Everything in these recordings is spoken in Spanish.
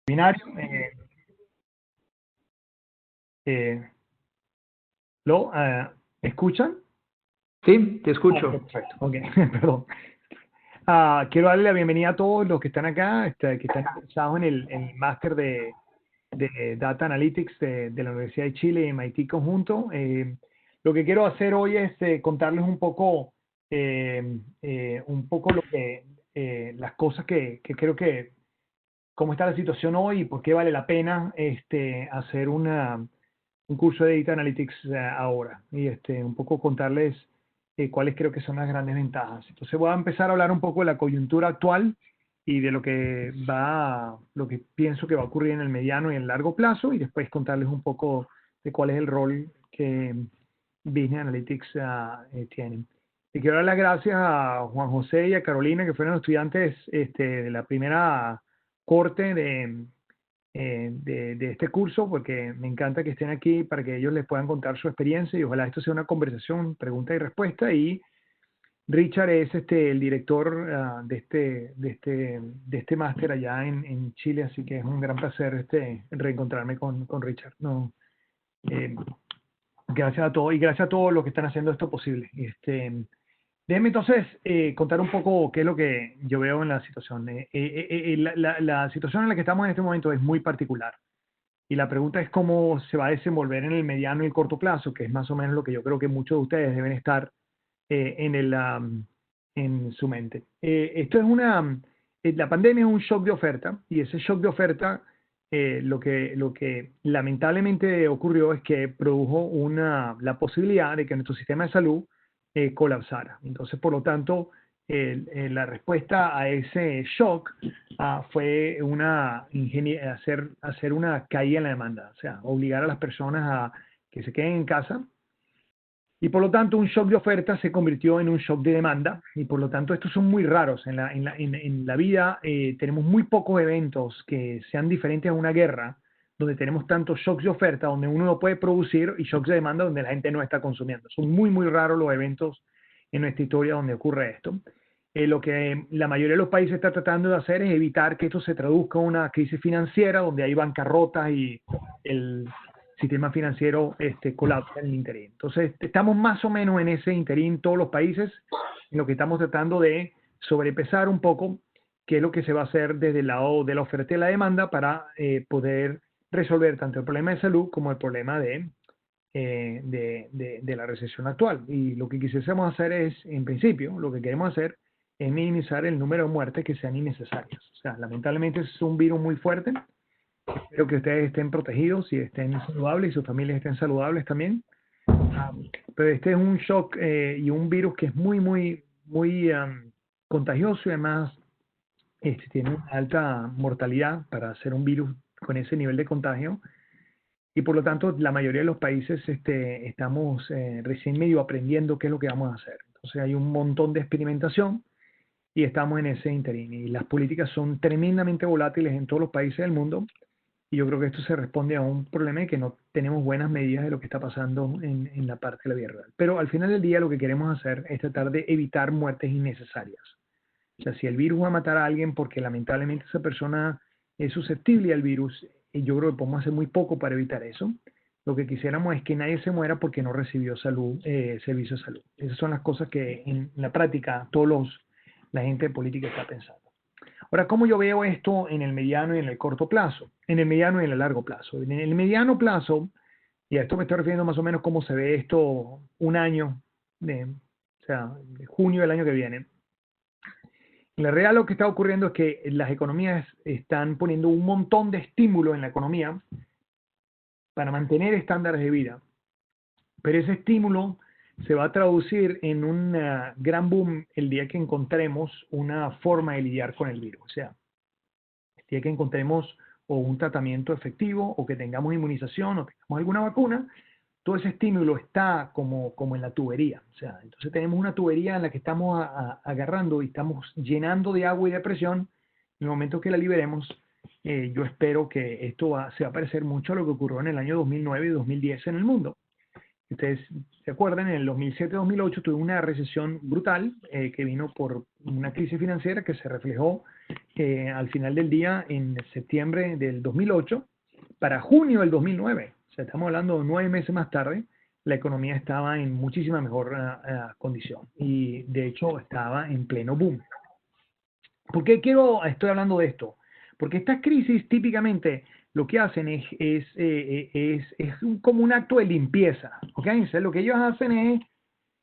Binario, ¿lo escuchan? Sí, te escucho. Perfecto, ok, perdón. Quiero darle la bienvenida a todos los que están acá, que están interesados en el máster de Data Analytics de la Universidad de Chile y MIT conjunto. Lo que quiero hacer hoy es contarles un poco las cosas que creo que cómo está la situación hoy y por qué vale la pena hacer un curso de Data Analytics ahora y un poco contarles cuáles creo que son las grandes ventajas. Entonces voy a empezar a hablar un poco de la coyuntura actual y de lo que pienso que va a ocurrir en el mediano y en el largo plazo y después contarles un poco de cuál es el rol que Business Analytics tienen. Y quiero dar las gracias a Juan José y a Carolina, que fueron estudiantes de la primera corte de este curso, porque me encanta que estén aquí para que ellos les puedan contar su experiencia y ojalá esto sea una conversación, pregunta y respuesta. Y Richard es el director de este máster allá en Chile, así que es un gran placer reencontrarme con Richard. No, eh, gracias a todos y gracias a todos los que están haciendo esto posible. Déjenme entonces contar un poco qué es lo que yo veo en la situación. La situación en la que estamos en este momento es muy particular. Y la pregunta es cómo se va a desenvolver en el mediano y el corto plazo, que es más o menos lo que yo creo que muchos de ustedes deben estar en su mente. La pandemia es un shock de oferta y ese shock de oferta lo que lamentablemente ocurrió es que produjo la posibilidad de que nuestro sistema de salud colapsara. Entonces, por lo tanto, la respuesta a ese shock fue hacer una caída en la demanda, o sea, obligar a las personas a que se queden en casa y por lo tanto un shock de oferta se convirtió en un shock de demanda y por lo tanto estos son muy raros. En la vida tenemos muy pocos eventos que sean diferentes a una guerra donde tenemos tantos shocks de oferta donde uno no puede producir y shocks de demanda donde la gente no está consumiendo. Son muy, muy raros los eventos en nuestra historia donde ocurre esto. Lo que la mayoría de los países está tratando de hacer es evitar que esto se traduzca en una crisis financiera donde hay bancarrotas y el sistema financiero colapsa en el interín. Entonces, estamos más o menos en ese interín todos los países, en lo que estamos tratando de sobrepesar un poco qué es lo que se va a hacer desde el lado de la oferta y la demanda para poder resolver tanto el problema de salud como el problema de la recesión actual. Y lo que quisiésemos hacer es, en principio, lo que queremos hacer es minimizar el número de muertes que sean innecesarias. O sea, lamentablemente es un virus muy fuerte. Espero que ustedes estén protegidos y estén saludables y sus familias estén saludables también. Pero este es un shock y un virus que es muy, muy, muy contagioso y además tiene una alta mortalidad para ser un virus con ese nivel de contagio. Y por lo tanto, la mayoría de los países estamos recién medio aprendiendo qué es lo que vamos a hacer. Entonces hay un montón de experimentación y estamos en ese interín. Y las políticas son tremendamente volátiles en todos los países del mundo. Y yo creo que esto se responde a un problema de que no tenemos buenas medidas de lo que está pasando en la parte de la vida real. Pero al final del día lo que queremos hacer es tratar de evitar muertes innecesarias. O sea, si el virus va a matar a alguien porque lamentablemente esa persona es susceptible al virus, y yo creo que podemos hacer muy poco para evitar eso. Lo que quisiéramos es que nadie se muera porque no recibió servicio de salud. Esas son las cosas que en la práctica la gente política está pensando. Ahora, ¿cómo yo veo esto en el mediano y en el corto plazo? En el mediano y en el largo plazo. En el mediano plazo, y a esto me estoy refiriendo más o menos cómo se ve esto un año, o sea, de junio del año que viene. En la realidad lo que está ocurriendo es que las economías están poniendo un montón de estímulos en la economía para mantener estándares de vida. Pero ese estímulo se va a traducir en un gran boom el día que encontremos una forma de lidiar con el virus. O sea, el día que encontremos o un tratamiento efectivo o que tengamos inmunización o tengamos alguna vacuna, todo ese estímulo está como en la tubería. O sea, entonces tenemos una tubería en la que estamos agarrando y estamos llenando de agua y de presión. En el momento que la liberemos, yo espero que se va a parecer mucho a lo que ocurrió en el año 2009 y 2010 en el mundo. Ustedes se acuerdan, en el 2007-2008 tuve una recesión brutal que vino por una crisis financiera que se reflejó al final del día, en septiembre del 2008, para junio del 2009, o sea, estamos hablando de 9 meses más tarde, la economía estaba en muchísima mejor condición y de hecho estaba en pleno boom. ¿Por qué estoy hablando de esto? Porque estas crisis típicamente lo que hacen es como un acto de limpieza, ¿ok? O sea, lo que ellos hacen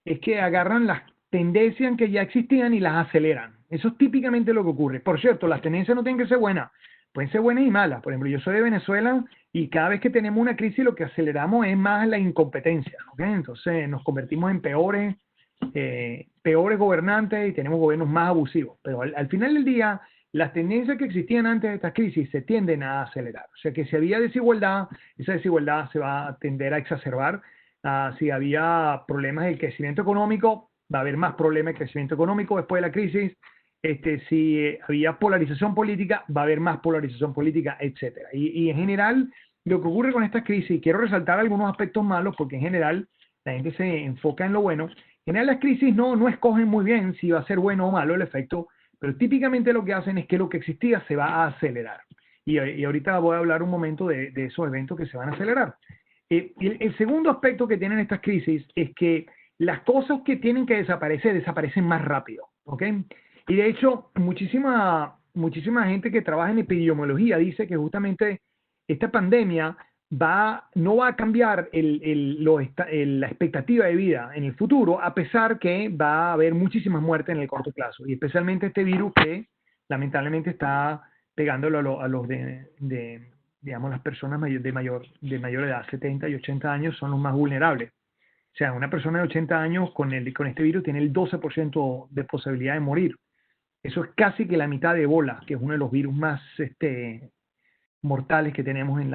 es que agarran las tendencias que ya existían y las aceleran. Eso es típicamente lo que ocurre. Por cierto, las tendencias no tienen que ser buenas, pueden ser buenas y malas. Por ejemplo, yo soy de Venezuela y cada vez que tenemos una crisis lo que aceleramos es más la incompetencia, ¿ok? Entonces nos convertimos en peores gobernantes y tenemos gobiernos más abusivos. Pero al final del día, las tendencias que existían antes de estas crisis se tienden a acelerar. O sea que si había desigualdad, esa desigualdad se va a tender a exacerbar. Si había problemas de crecimiento económico, va a haber más problemas de crecimiento económico después de la crisis. Si había polarización política, va a haber más polarización política, etcétera. Y en general, lo que ocurre con estas crisis, quiero resaltar algunos aspectos malos porque en general la gente se enfoca en lo bueno. En general las crisis no escogen muy bien si va a ser bueno o malo el efecto, pero típicamente lo que hacen es que lo que existía se va a acelerar. Y ahorita voy a hablar un momento de esos eventos que se van a acelerar. El segundo aspecto que tienen estas crisis es que las cosas que tienen que desaparecer, desaparecen más rápido, ¿ok? Y de hecho, muchísima gente que trabaja en epidemiología dice que justamente esta pandemia no va a cambiar la expectativa de vida en el futuro, a pesar que va a haber muchísimas muertes en el corto plazo, y especialmente este virus que lamentablemente está pegándolo a los digamos, las personas de mayor edad, 70 y 80 años son los más vulnerables. O sea, una persona de 80 años con este virus tiene el 12% de posibilidad de morir. Eso es casi que la mitad de Ebola, que es uno de los virus más mortales que tenemos en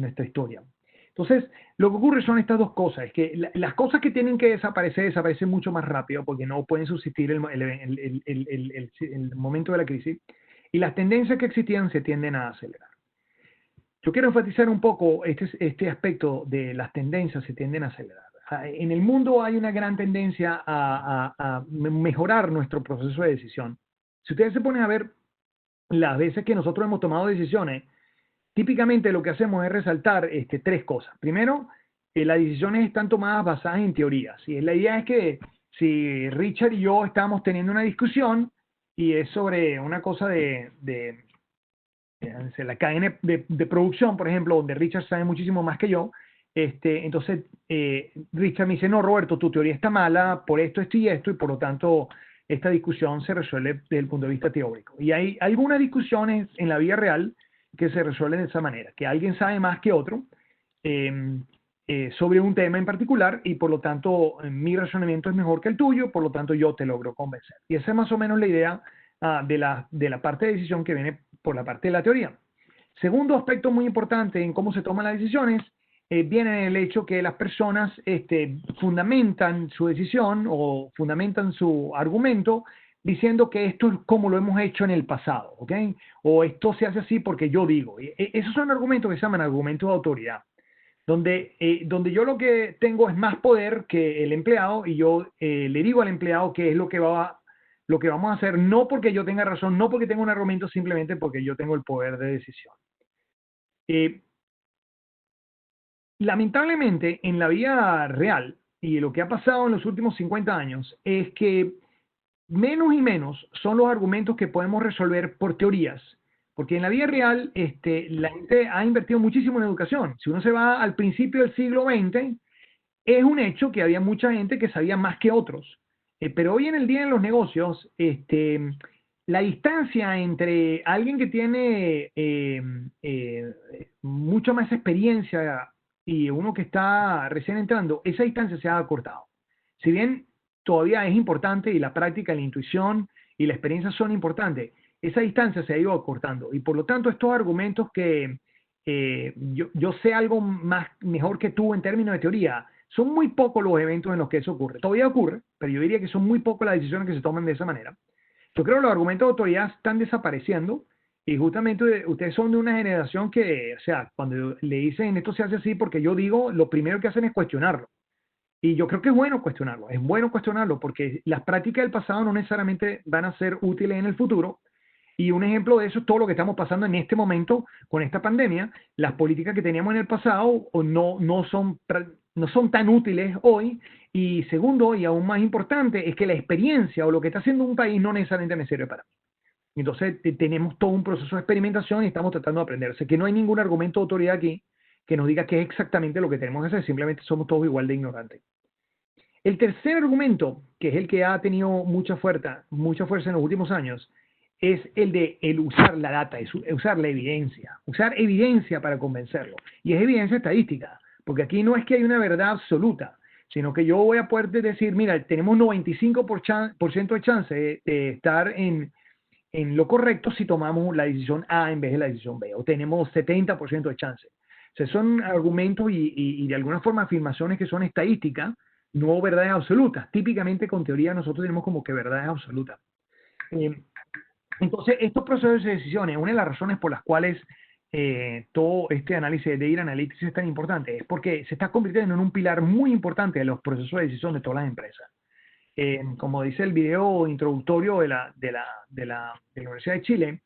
nuestra historia. Entonces, lo que ocurre son estas dos cosas, es que las cosas que tienen que desaparecer, desaparecen mucho más rápido porque no pueden subsistir el momento de la crisis, y las tendencias que existían se tienden a acelerar. Yo quiero enfatizar un poco este aspecto de las tendencias se tienden a acelerar. En el mundo hay una gran tendencia a mejorar nuestro proceso de decisión. Si ustedes se ponen a ver las veces que nosotros hemos tomado decisiones, típicamente lo que hacemos es resaltar tres cosas. Primero, las decisiones están tomadas basadas en teorías. Y la idea es que si Richard y yo estamos teniendo una discusión y es sobre una cosa de la cadena de producción, por ejemplo, donde Richard sabe muchísimo más que yo, entonces Richard me dice, no, Roberto, tu teoría está mala por esto, esto y esto, y por lo tanto esta discusión se resuelve desde el punto de vista teórico. Y hay algunas discusiones en la vida real que se resuelven de esa manera, que alguien sabe más que otro sobre un tema en particular y por lo tanto mi razonamiento es mejor que el tuyo, por lo tanto yo te logro convencer. Y esa es más o menos la idea de la parte de decisión que viene por la parte de la teoría. Segundo aspecto muy importante en cómo se toman las decisiones viene el hecho que las personas fundamentan su decisión o fundamentan su argumento diciendo que esto es como lo hemos hecho en el pasado, ¿ok? O esto se hace así porque yo digo. Esos son argumentos que se llaman argumentos de autoridad, donde yo lo que tengo es más poder que el empleado y yo le digo al empleado qué es lo que vamos a hacer, no porque yo tenga razón, no porque tenga un argumento, simplemente porque yo tengo el poder de decisión. Lamentablemente, en la vida real, y lo que ha pasado en los últimos 50 años, es que menos y menos son los argumentos que podemos resolver por teorías. Porque en la vida real, la gente ha invertido muchísimo en educación. Si uno se va al principio del siglo XX, es un hecho que había mucha gente que sabía más que otros. Pero hoy en el día en los negocios, la distancia entre alguien que tiene mucha más experiencia y uno que está recién entrando, esa distancia se ha acortado. Si bien todavía es importante y la práctica, la intuición y la experiencia son importantes, esa distancia se ha ido acortando. Y por lo tanto, estos argumentos que yo sé algo mejor que tú en términos de teoría, son muy pocos los eventos en los que eso ocurre. Todavía ocurre, pero yo diría que son muy pocas las decisiones que se toman de esa manera. Yo creo que los argumentos de autoridad están desapareciendo y justamente ustedes son de una generación que, o sea, cuando le dicen esto se hace así porque yo digo, lo primero que hacen es cuestionarlo. Y yo creo que es bueno cuestionarlo porque las prácticas del pasado no necesariamente van a ser útiles en el futuro. Y un ejemplo de eso es todo lo que estamos pasando en este momento con esta pandemia. Las políticas que teníamos en el pasado no son tan útiles hoy. Y segundo, y aún más importante, es que la experiencia o lo que está haciendo un país no necesariamente me sirve para mí. Entonces tenemos todo un proceso de experimentación y estamos tratando de aprender. O sea, que no hay ningún argumento de autoridad aquí que nos diga qué es exactamente lo que tenemos que hacer. Simplemente somos todos igual de ignorantes. El tercer argumento, que es el que ha tenido mucha fuerza en los últimos años, es el de usar la data, usar la evidencia, usar evidencia para convencerlo. Y es evidencia estadística, porque aquí no es que hay una verdad absoluta, sino que yo voy a poder decir, mira, tenemos 95% de chance de estar en lo correcto si tomamos la decisión A en vez de la decisión B, o tenemos 70% de chance. O sea, son argumentos y de alguna forma afirmaciones que son estadísticas, no verdades absolutas. Típicamente con teoría nosotros tenemos como que verdades absolutas. Entonces, estos procesos de decisiones, una de las razones por las cuales todo este análisis de Data Analytics es tan importante, es porque se está convirtiendo en un pilar muy importante de los procesos de decisión de todas las empresas. Como dice el video introductorio de la Universidad de Chile,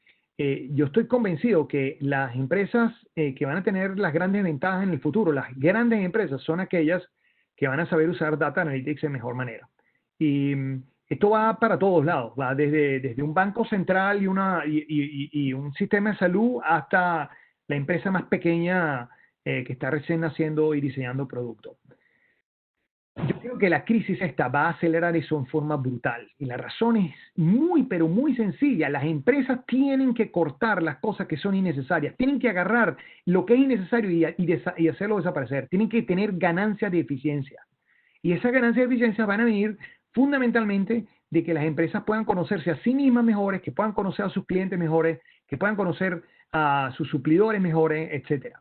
yo estoy convencido que las empresas que van a tener las grandes ventajas en el futuro, las grandes empresas, son aquellas que van a saber usar Data Analytics de mejor manera. Y esto va para todos lados, va desde un banco central y un sistema de salud hasta la empresa más pequeña que está recién naciendo y diseñando productos. Yo creo que la crisis esta va a acelerar eso en forma brutal. Y la razón es muy, pero muy sencilla. Las empresas tienen que cortar las cosas que son innecesarias. Tienen que agarrar lo que es innecesario y hacerlo desaparecer. Tienen que tener ganancias de eficiencia. Y esas ganancias de eficiencia van a venir fundamentalmente de que las empresas puedan conocerse a sí mismas mejores, que puedan conocer a sus clientes mejores, que puedan conocer a sus suplidores mejores, etc.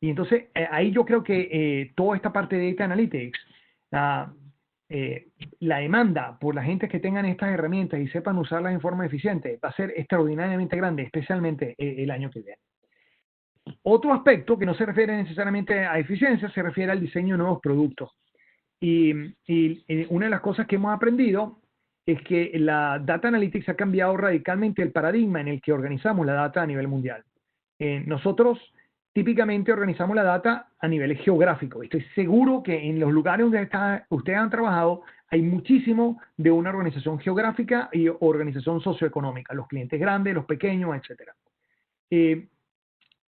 Y entonces ahí yo creo que toda esta parte de Data Analytics, la, la demanda por la gente que tengan estas herramientas y sepan usarlas en forma eficiente va a ser extraordinariamente grande, especialmente el año que viene. Otro aspecto que no se refiere necesariamente a eficiencia, se refiere al diseño de nuevos productos. Y una de las cosas que hemos aprendido es que la Data Analytics ha cambiado radicalmente el paradigma en el que organizamos la data a nivel mundial. Nosotros típicamente organizamos la data a nivel geográfico. Estoy seguro que en los lugares donde ustedes han trabajado hay muchísimo de una organización geográfica y organización socioeconómica, los clientes grandes, los pequeños, etc.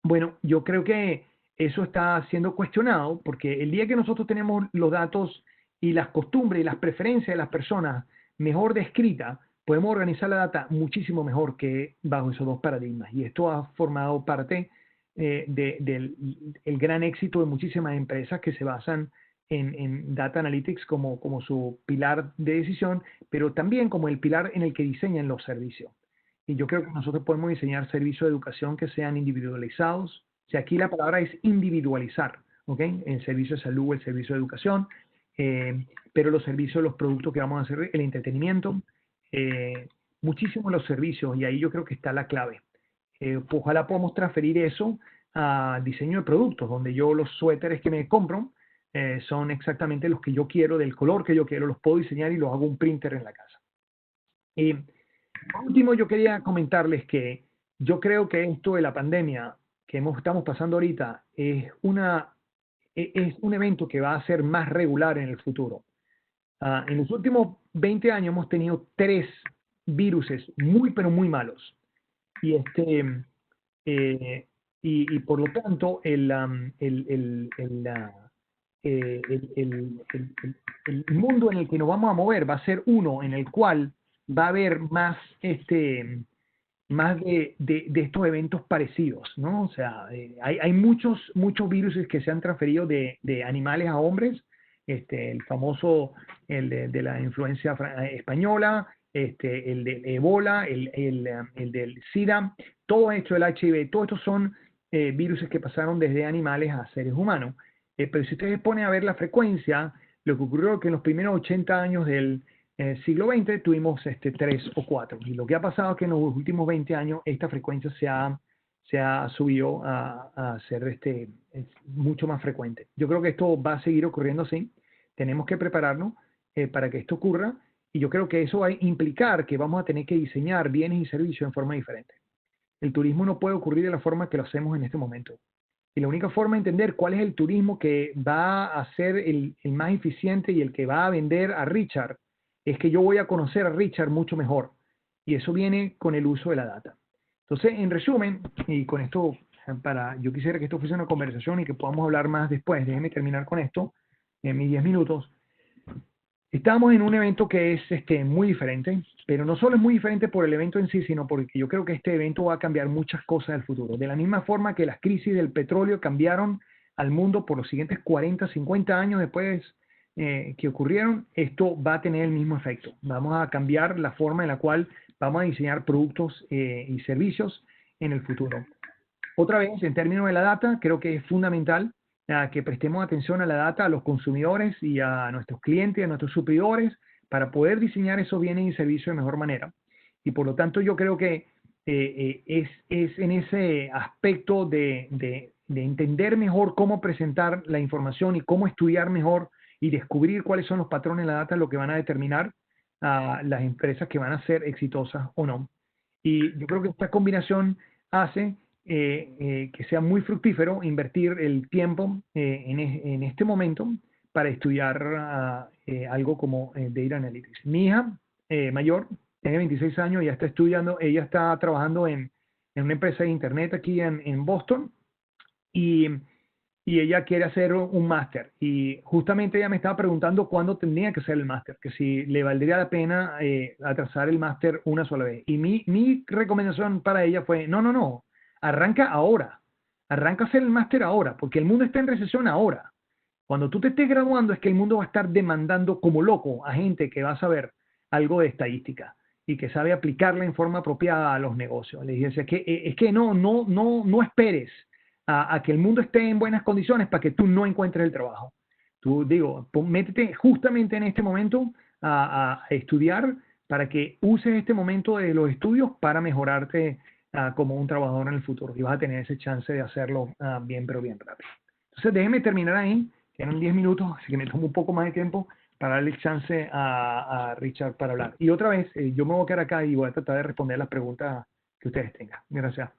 Bueno, yo creo que eso está siendo cuestionado porque el día que nosotros tenemos los datos y las costumbres y las preferencias de las personas mejor descritas, podemos organizar la data muchísimo mejor que bajo esos dos paradigmas. Y esto ha formado parte del gran éxito de muchísimas empresas que se basan en Data Analytics como su pilar de decisión, pero también como el pilar en el que diseñan los servicios. Y yo creo que nosotros podemos diseñar servicios de educación que sean individualizados. O sea, aquí la palabra es individualizar, ¿ok? El servicio de salud, el servicio de educación, pero los servicios, los productos que vamos a hacer, el entretenimiento, muchísimos los servicios, y ahí yo creo que está la clave. Ojalá podamos transferir eso a diseño de productos, donde yo los suéteres que me compro son exactamente los que yo quiero, del color que yo quiero, los puedo diseñar y los hago un printer en la casa. Por último, yo quería comentarles que yo creo que esto de la pandemia que estamos pasando ahorita es un evento que va a ser más regular en el futuro. En los últimos 20 años hemos tenido 3 viruses muy, pero muy malos. Y por lo tanto, el mundo en el que nos vamos a mover va a ser uno en el cual va a haber más de estos eventos parecidos, ¿no? O sea, hay muchos virus que se han transferido de animales a hombres, el famoso, el de la influencia española, el del ébola, el del SIDA, todo esto, el HIV, todos estos son virus que pasaron desde animales a seres humanos. Pero si ustedes ponen a ver la frecuencia, lo que ocurrió es que en los primeros 80 años del siglo XX tuvimos 3 o 4. Y lo que ha pasado es que en los últimos 20 años esta frecuencia se ha subido a ser mucho más frecuente. Yo creo que esto va a seguir ocurriendo así, tenemos que prepararnos para que esto ocurra, y yo creo que eso va a implicar que vamos a tener que diseñar bienes y servicios en forma diferente. El turismo no puede ocurrir de la forma que lo hacemos en este momento. Y la única forma de entender cuál es el turismo que va a ser el más eficiente y el que va a vender a Richard es que yo voy a conocer a Richard mucho mejor. Y eso viene con el uso de la data. Entonces, en resumen, y con esto, yo quisiera que esto fuese una conversación y que podamos hablar más después. Déjenme terminar con esto en mis 10 minutos. Estamos en un evento que es muy diferente, pero no solo es muy diferente por el evento en sí, sino porque yo creo que este evento va a cambiar muchas cosas del futuro. De la misma forma que las crisis del petróleo cambiaron al mundo por los siguientes 40, 50 años después que ocurrieron, esto va a tener el mismo efecto. Vamos a cambiar la forma en la cual vamos a diseñar productos y servicios en el futuro. Otra vez, en términos de la data, creo que es fundamental que prestemos atención a la data, a los consumidores y a nuestros clientes, a nuestros suppliidores, para poder diseñar esos bienes y servicios de mejor manera. Y por lo tanto, yo creo que es en ese aspecto de entender mejor cómo presentar la información y cómo estudiar mejor y descubrir cuáles son los patrones de la data lo que van a determinar a las empresas que van a ser exitosas o no. Y yo creo que esta combinación hace que sea muy fructífero invertir el tiempo en este momento para estudiar algo como Data Analytics. Mi hija mayor tiene 26 años, ya está estudiando, ella está trabajando en una empresa de internet aquí en Boston y ella quiere hacer un máster. Y justamente ella me estaba preguntando cuándo tendría que hacer el máster, que si le valdría la pena atrasar el máster una sola vez. Y mi recomendación para ella fue, no, arranca ahora, arranca a hacer el máster ahora, porque el mundo está en recesión ahora. Cuando tú te estés graduando es que el mundo va a estar demandando como loco a gente que va a saber algo de estadística y que sabe aplicarla en forma apropiada a los negocios. Le dije, es que no esperes a que el mundo esté en buenas condiciones para que tú no encuentres el trabajo. Tú digo, métete justamente en este momento a estudiar para que uses este momento de los estudios para mejorarte como un trabajador en el futuro y vas a tener ese chance de hacerlo bien, pero bien rápido. Entonces déjeme terminar ahí, quedan 10 minutos, así que me tomo un poco más de tiempo para darle chance a Richard para hablar. Y otra vez, yo me voy a quedar acá y voy a tratar de responder las preguntas que ustedes tengan. Gracias.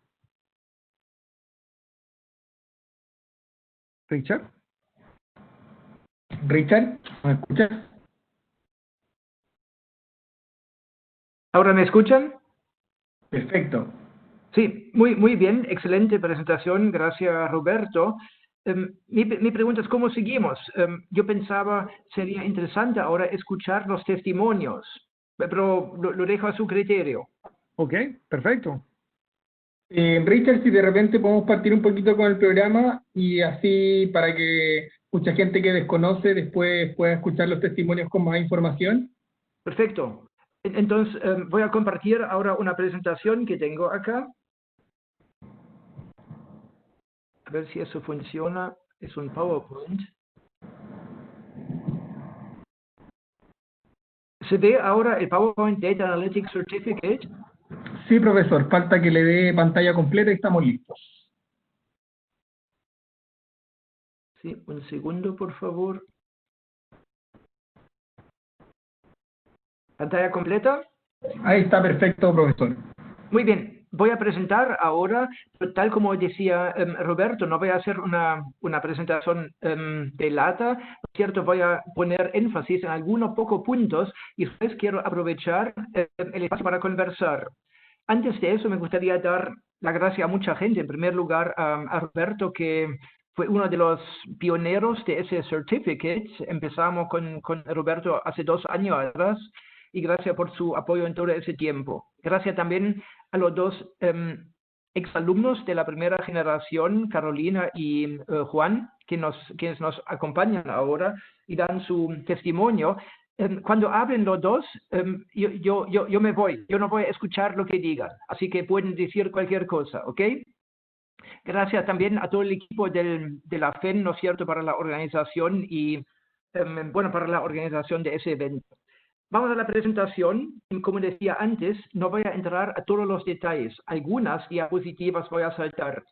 Richard, ¿me escuchas? ¿Ahora me escuchan? Perfecto. Sí, muy bien, excelente presentación, gracias Roberto. Mi pregunta es, ¿cómo seguimos? Yo pensaba, sería interesante ahora escuchar los testimonios, pero lo dejo a su criterio. Ok, perfecto. Richard, si de repente podemos partir un poquito con el programa y así para que mucha gente que desconoce después pueda escuchar los testimonios con más información. Perfecto. Entonces, voy a compartir ahora una presentación que tengo acá. A ver si eso funciona. Es un PowerPoint. ¿Se ve ahora el PowerPoint Data Analytics Certificate? Sí, profesor. Falta que le dé pantalla completa y estamos listos. Sí, un segundo, por favor. ¿Pantalla completa? Ahí está, perfecto, profesor. Muy bien. Voy a presentar ahora, tal como decía Roberto, no voy a hacer una presentación de lata, ¿no es cierto? Voy a poner énfasis en algunos pocos puntos y después quiero aprovechar el espacio para conversar. Antes de eso, me gustaría dar la gracia a mucha gente. En primer lugar, a Roberto, que fue uno de los pioneros de ese certificate. Empezamos con Roberto hace 2 años atrás y gracias por su apoyo en todo ese tiempo. Gracias también a los dos exalumnos de la primera generación, Carolina y Juan, quienes nos acompañan ahora y dan su testimonio. Cuando hablen los dos, yo me voy. Yo no voy a escuchar lo que digan. Así que pueden decir cualquier cosa, ¿ok? Gracias también a todo el equipo de la FEN, ¿no es cierto?, para la organización y, para la organización de ese evento. Vamos a la presentación. Como decía antes, no voy a entrar a todos los detalles. Algunas diapositivas voy a saltar.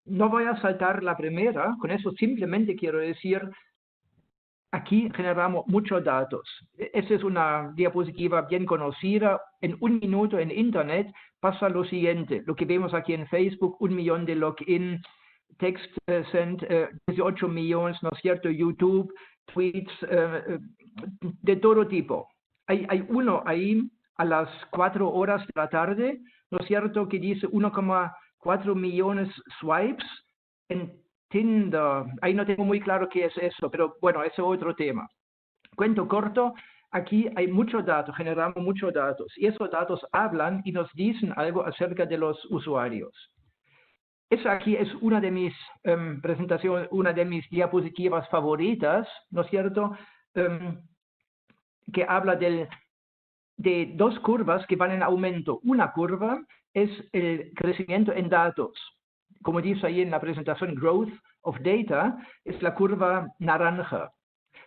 No voy a saltar la primera. Con eso simplemente quiero decir aquí generamos muchos datos. Esta es una diapositiva bien conocida. En un minuto en Internet pasa lo siguiente. Lo que vemos aquí en Facebook, 1 millón de login, text send, 18 millones, ¿no es cierto? YouTube, tweets, de todo tipo. Hay uno ahí a las 4 horas de la tarde, ¿no es cierto?, que dice 1,4 millones swipes en Tinder. Ahí no tengo muy claro qué es eso, pero bueno, ese es otro tema. Cuento corto, aquí hay muchos datos, generamos muchos datos, y esos datos hablan y nos dicen algo acerca de los usuarios. Esa aquí es una de mis presentaciones, una de mis diapositivas favoritas, ¿no es cierto?, que habla de dos curvas que van en aumento. Una curva es el crecimiento en datos. Como dice ahí en la presentación, Growth of Data, es la curva naranja.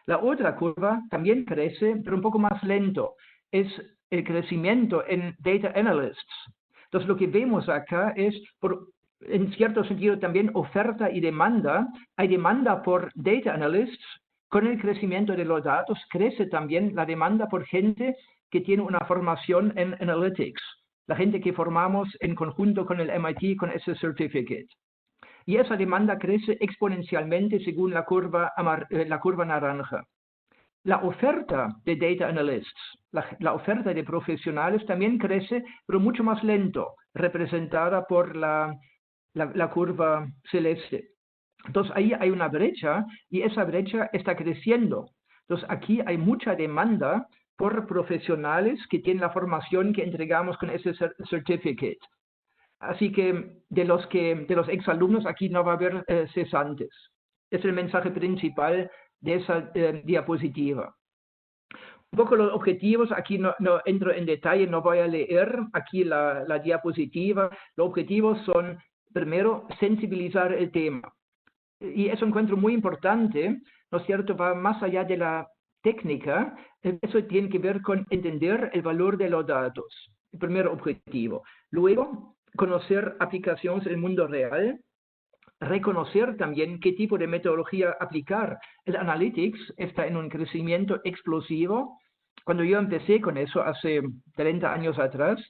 La otra curva también crece, pero un poco más lento. Es el crecimiento en Data Analysts. Entonces, lo que vemos acá es, en cierto sentido, también oferta y demanda. Hay demanda por Data Analysts. Con el crecimiento de los datos, crece también la demanda por gente que tiene una formación en Analytics. La gente que formamos en conjunto con el MIT con ese certificate. Y esa demanda crece exponencialmente según la curva naranja. La oferta de Data Analysts, la oferta de profesionales también crece, pero mucho más lento, representada por la curva celeste. Entonces ahí hay una brecha y esa brecha está creciendo. Entonces aquí hay mucha demanda por profesionales que tienen la formación que entregamos con ese certificate. Así que de los exalumnos aquí no va a haber cesantes. Es el mensaje principal de esa diapositiva. Un poco los objetivos, aquí no entro en detalle, no voy a leer aquí la diapositiva. Los objetivos son, primero, sensibilizar el tema. Y eso encuentro muy importante, ¿no es cierto? Va más allá de la técnica. Eso tiene que ver con entender el valor de los datos. El primer objetivo. Luego, conocer aplicaciones en el mundo real. Reconocer también qué tipo de metodología aplicar. El Analytics está en un crecimiento explosivo. Cuando yo empecé con eso hace 30 años atrás,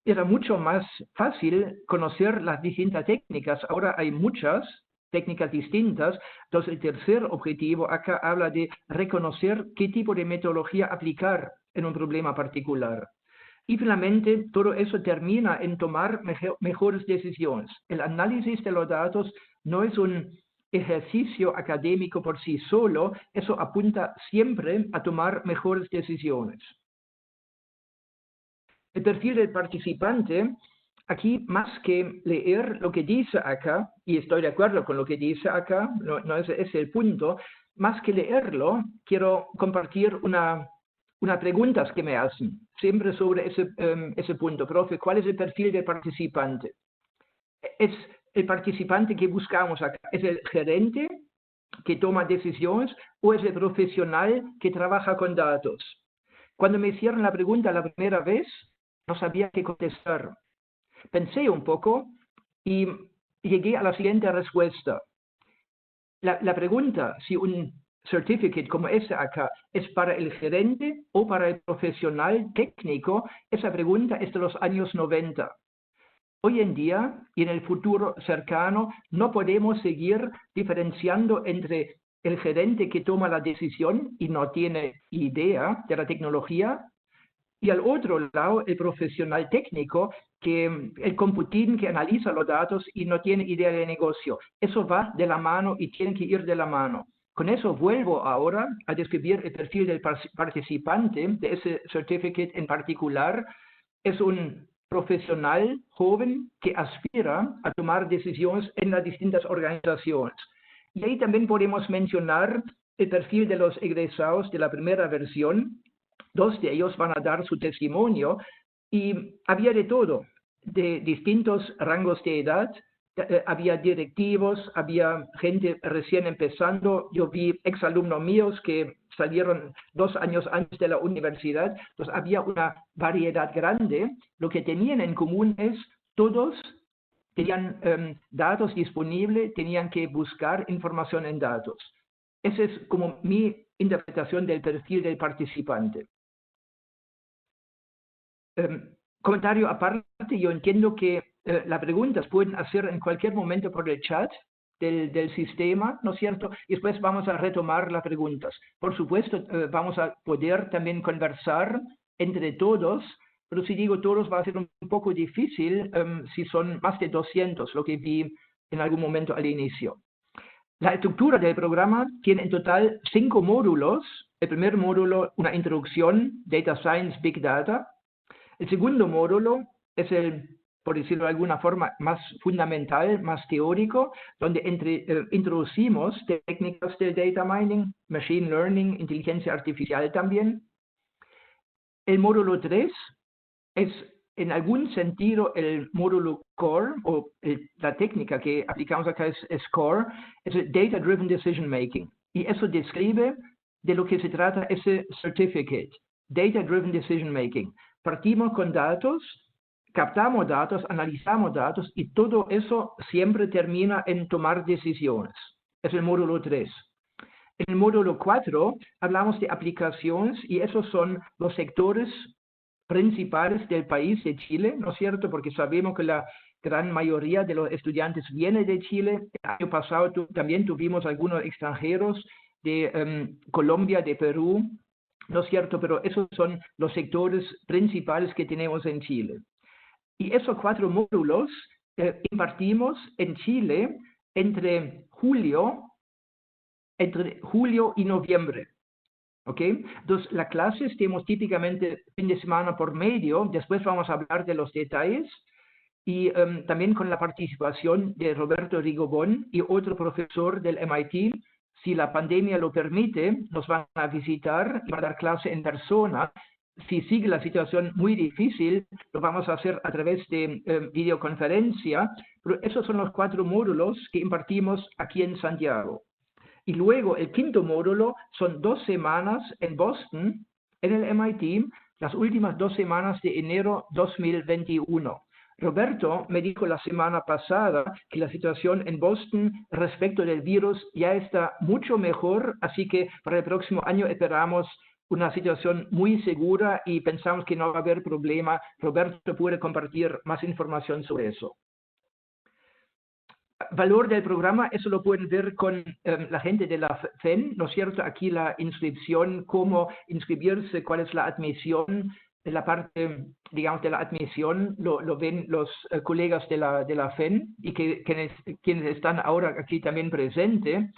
era mucho más fácil conocer las distintas técnicas. Ahora hay muchas técnicas distintas. Entonces, el tercer objetivo acá habla de reconocer qué tipo de metodología aplicar en un problema particular. Y finalmente, todo eso termina en tomar mejores decisiones. El análisis de los datos no es un ejercicio académico por sí solo, eso apunta siempre a tomar mejores decisiones. El perfil del participante, aquí más que leer lo que dice acá, y estoy de acuerdo con lo que dice acá, no ese es el punto, más que leerlo, quiero compartir unas preguntas que me hacen, siempre sobre ese punto. Profe, ¿cuál es el perfil del participante? ¿Es el participante que buscamos acá? ¿Es el gerente que toma decisiones o es el profesional que trabaja con datos? Cuando me hicieron la pregunta la primera vez, no sabía qué contestar. Pensé un poco y llegué a la siguiente respuesta. La pregunta, si un certificate como ese acá es para el gerente o para el profesional técnico, esa pregunta es de los años 90. Hoy en día y en el futuro cercano no podemos seguir diferenciando entre el gerente que toma la decisión y no tiene idea de la tecnología y al otro lado el profesional técnico, el computín que analiza los datos y no tiene idea de negocio. Eso va de la mano y tiene que ir de la mano. Con eso vuelvo ahora a describir el perfil del participante de ese certificate en particular. Es un profesional joven que aspira a tomar decisiones en las distintas organizaciones. Y ahí también podemos mencionar el perfil de los egresados de la primera versión. 2 de ellos van a dar su testimonio y había de todo, de distintos rangos de edad. Había directivos, había gente recién empezando. Yo vi exalumnos míos que salieron 2 años antes de la universidad. Entonces había una variedad grande. Lo que tenían en común es todos tenían datos disponibles, tenían que buscar información en datos. Esa es como mi interpretación del perfil del participante. Comentario aparte, yo entiendo que las preguntas pueden hacer en cualquier momento por el chat del sistema, ¿no es cierto? Y después vamos a retomar las preguntas. Por supuesto, vamos a poder también conversar entre todos, pero si digo todos va a ser un poco difícil si son más de 200, lo que vi en algún momento al inicio. La estructura del programa tiene en total 5 módulos. El primer módulo, una introducción, Data Science, Big Data. El segundo módulo es el, por decirlo de alguna forma, más fundamental, más teórico, donde introducimos técnicas de data mining, machine learning, inteligencia artificial también. El módulo 3 es en algún sentido el módulo core, o la técnica que aplicamos acá es core, es el Data Driven Decision Making. Y eso describe de lo que se trata ese certificate, Data Driven Decision Making. Partimos con datos, captamos datos, analizamos datos y todo eso siempre termina en tomar decisiones. Es el módulo 3. En el módulo 4 hablamos de aplicaciones y esos son los sectores principales del país de Chile, ¿no es cierto? Porque sabemos que la gran mayoría de los estudiantes viene de Chile. El año pasado también tuvimos algunos extranjeros de Colombia, de Perú, ¿no es cierto? Pero esos son los sectores principales que tenemos en Chile. Y esos 4 módulos impartimos en Chile entre julio y noviembre. ¿Ok? Entonces, las clases tenemos típicamente fin de semana por medio. Después vamos a hablar de los detalles. Y también con la participación de Roberto Rigobón y otro profesor del MIT. Si la pandemia lo permite, nos van a visitar y van a dar clase en persona. Si sigue la situación muy difícil, lo vamos a hacer a través de videoconferencia. Pero esos son los 4 módulos que impartimos aquí en Santiago. Y luego el quinto módulo son 2 semanas en Boston, en el MIT, las últimas 2 semanas de enero 2021. Roberto me dijo la semana pasada que la situación en Boston respecto del virus ya está mucho mejor, así que para el próximo año esperamos una situación muy segura y pensamos que no va a haber problema. Roberto puede compartir más información sobre eso. Valor del programa, eso lo pueden ver con la gente de la FEN, ¿no es cierto? Aquí la inscripción, cómo inscribirse, cuál es la admisión, la parte, digamos, de la admisión, lo ven los colegas de la FEN y quienes están ahora aquí también presentes.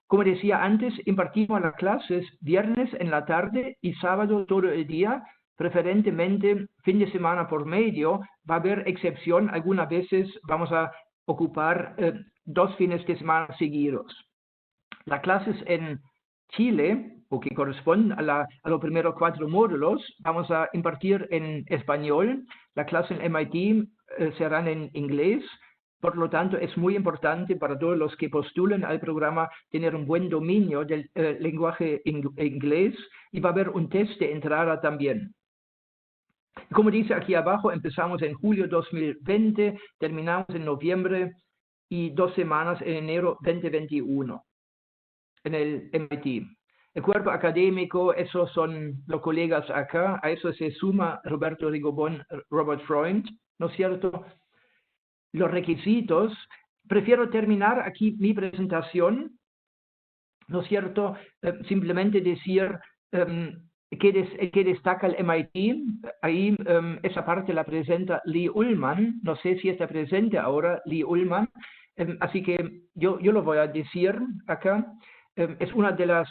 Como decía antes, impartimos las clases viernes en la tarde y sábado todo el día, preferentemente fin de semana por medio. Va a haber excepción, algunas veces vamos a ocupar 2 fines de semana seguidos. Las clases en Chile, o que corresponden a los primeros 4 módulos, vamos a impartir en español. La clase en MIT serán en inglés. Por lo tanto, es muy importante para todos los que postulen al programa tener un buen dominio del lenguaje inglés y va a haber un test de entrada también. Como dice aquí abajo, empezamos en julio 2020, terminamos en noviembre y 2 semanas en enero 2021 en el MIT. El cuerpo académico, esos son los colegas acá, a eso se suma Roberto Rigobón, Robert Freund, ¿no es cierto? Los requisitos, prefiero terminar aquí mi presentación, ¿no es cierto? Simplemente decir ¿qué destaca el MIT? Ahí esa parte la presenta Lee Ullman, no sé si está presente ahora Lee Ullman, así que yo lo voy a decir acá. Es una de la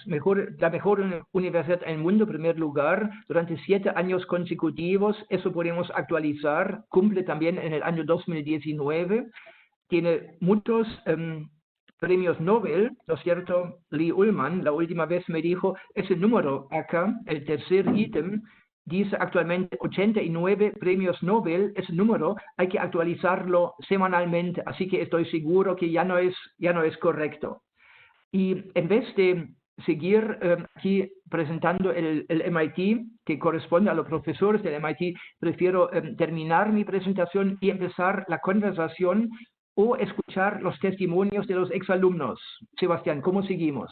mejor universidad en el mundo, en primer lugar, durante 7 años consecutivos. Eso podemos actualizar, cumple también en el año 2019. Tiene muchos premios Nobel, ¿no es cierto? Lee Ullman, la última vez me dijo, ese número acá, el tercer ítem, dice actualmente 89 premios Nobel, ese número hay que actualizarlo semanalmente, así que estoy seguro que ya no es correcto. Y en vez de seguir aquí presentando el MIT, que corresponde a los profesores del MIT, prefiero terminar mi presentación y empezar la conversación o escuchar los testimonios de los exalumnos. Sebastián, ¿cómo seguimos?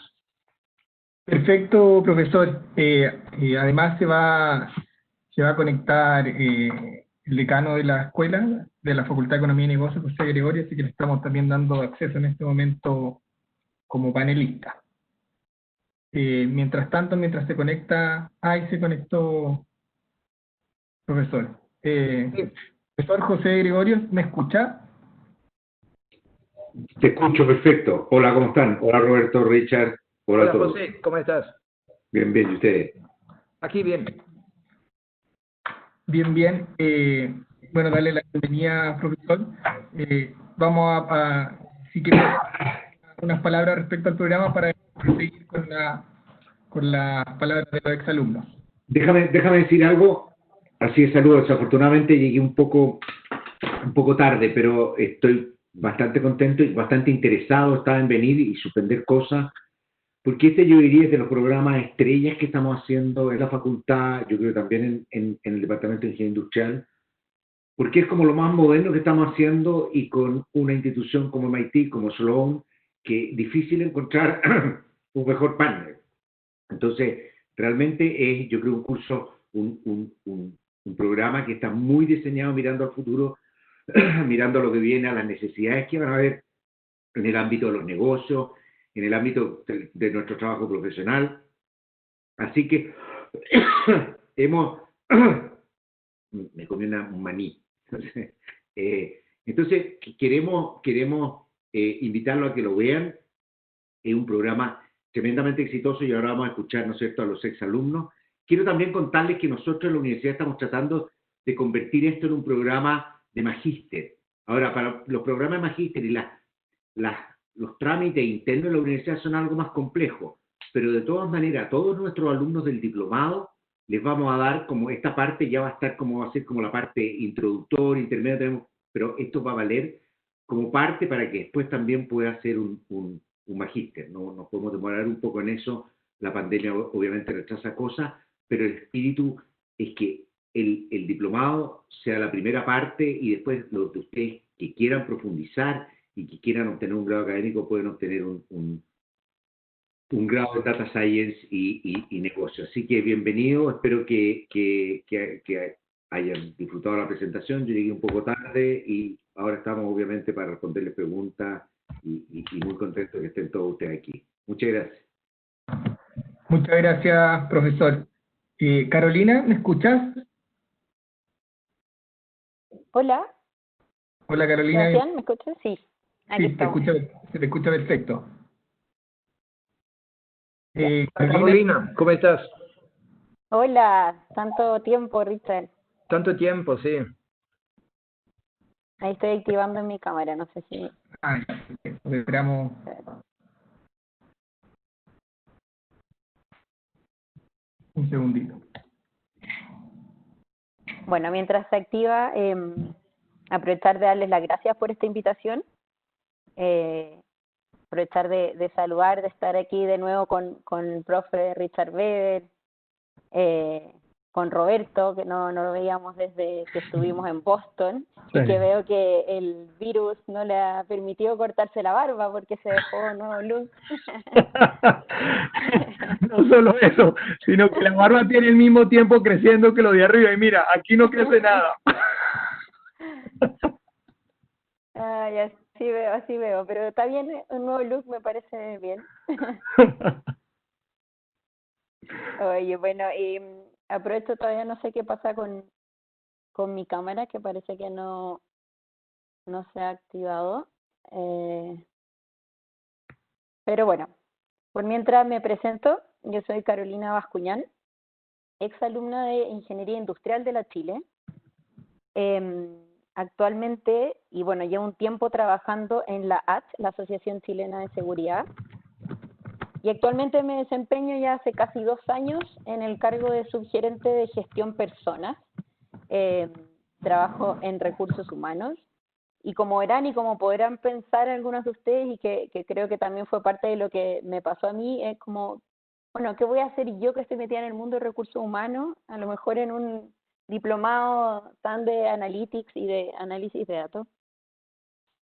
Perfecto, profesor. Además se va a conectar el decano de la escuela, de la Facultad de Economía y Negocios, José Gregorio, así que le estamos también dando acceso en este momento como panelista. Mientras tanto, mientras se conecta, ahí se conectó, profesor. Sí. Profesor José Gregorio, ¿me escucha? Te escucho perfecto. Hola, ¿cómo están? Hola, Roberto, Richard. Hola a Hola todos. José, ¿cómo estás? Bien, bien, ¿y ustedes? Aquí bien. Bien, bien. Bueno, darle la bienvenida, profesor. Vamos si quiere, unas palabras respecto al programa para proseguir con las palabras de los exalumnos. Déjame decir algo. Así de saludo. Desafortunadamente llegué un poco tarde, pero estoy bastante contento y bastante interesado estaba en venir y suspender cosas, porque yo diría es de los programas estrellas que estamos haciendo en la facultad, yo creo también en el Departamento de Ingeniería Industrial, porque es como lo más moderno que estamos haciendo y con una institución como MIT, como Sloan, que es difícil encontrar un mejor partner. Entonces, realmente es, yo creo, un curso, un programa que está muy diseñado mirando al futuro, mirando a lo que viene, a las necesidades que van a haber en el ámbito de los negocios, en el ámbito de nuestro trabajo profesional. Así que hemos, me comí un maní. Entonces queremos invitarlo a que lo vean. Es un programa tremendamente exitoso y ahora vamos a escuchar, ¿no es cierto?, a los exalumnos. Quiero también contarles que nosotros en la universidad estamos tratando de convertir esto en un programa de magíster. Ahora, para los programas de magíster y los trámites internos de la universidad son algo más complejos, pero de todas maneras, a todos nuestros alumnos del diplomado les vamos a dar como esta parte, ya va a estar como va a ser como la parte introductoria, intermedia, pero esto va a valer como parte para que después también pueda ser un magíster. ¿No? Nos podemos demorar un poco en eso, la pandemia obviamente retrasa cosas, pero el espíritu es que el diplomado sea la primera parte y después los de ustedes que quieran profundizar y que quieran obtener un grado académico pueden obtener un grado de Data Science y negocio. Así que bienvenido, espero que hayan disfrutado la presentación. Yo llegué un poco tarde y ahora estamos obviamente para responderles preguntas y muy contentos que estén todos ustedes aquí. Muchas gracias. Muchas gracias, profesor. Carolina, ¿me escuchas? Hola, Hola, Carolina. Sebastián, ¿me escuchas? Sí, aquí Sí, estamos. se te escucha perfecto. Carolina, ¿cómo estás? Hola, tanto tiempo, Richard. Tanto tiempo, sí. Ahí estoy activando en mi cámara, no sé si... Esperamos. Un segundito. Bueno, mientras se activa, aprovechar de darles las gracias por esta invitación, aprovechar de saludar, de estar aquí de nuevo con el profe Richard Weber, con Roberto, que no lo veíamos desde que estuvimos en Boston, Sí. y que veo que el virus no le ha permitido cortarse la barba porque se dejó nuevo look. No solo eso, sino que la barba tiene el mismo tiempo creciendo que lo de arriba. Y mira, aquí no crece nada. Ay, así veo, pero está bien, un nuevo look me parece bien. Oye, bueno, y aprovecho, todavía no sé qué pasa con mi cámara, que parece que no se ha activado. Pero bueno, por mientras me presento, yo soy Carolina Bascuñán, exalumna de Ingeniería Industrial de la Chile. Actualmente, y bueno, llevo un tiempo trabajando en la ACH, la Asociación Chilena de Seguridad, y actualmente me desempeño ya hace casi 2 años en el cargo de subgerente de gestión personas. Trabajo en recursos humanos, y como verán y como podrán pensar algunos de ustedes, y que creo que también fue parte de lo que me pasó a mí, es como, bueno, ¿qué voy a hacer yo que estoy metida en el mundo de recursos humanos? A lo mejor en un diplomado tan de analytics y de análisis de datos.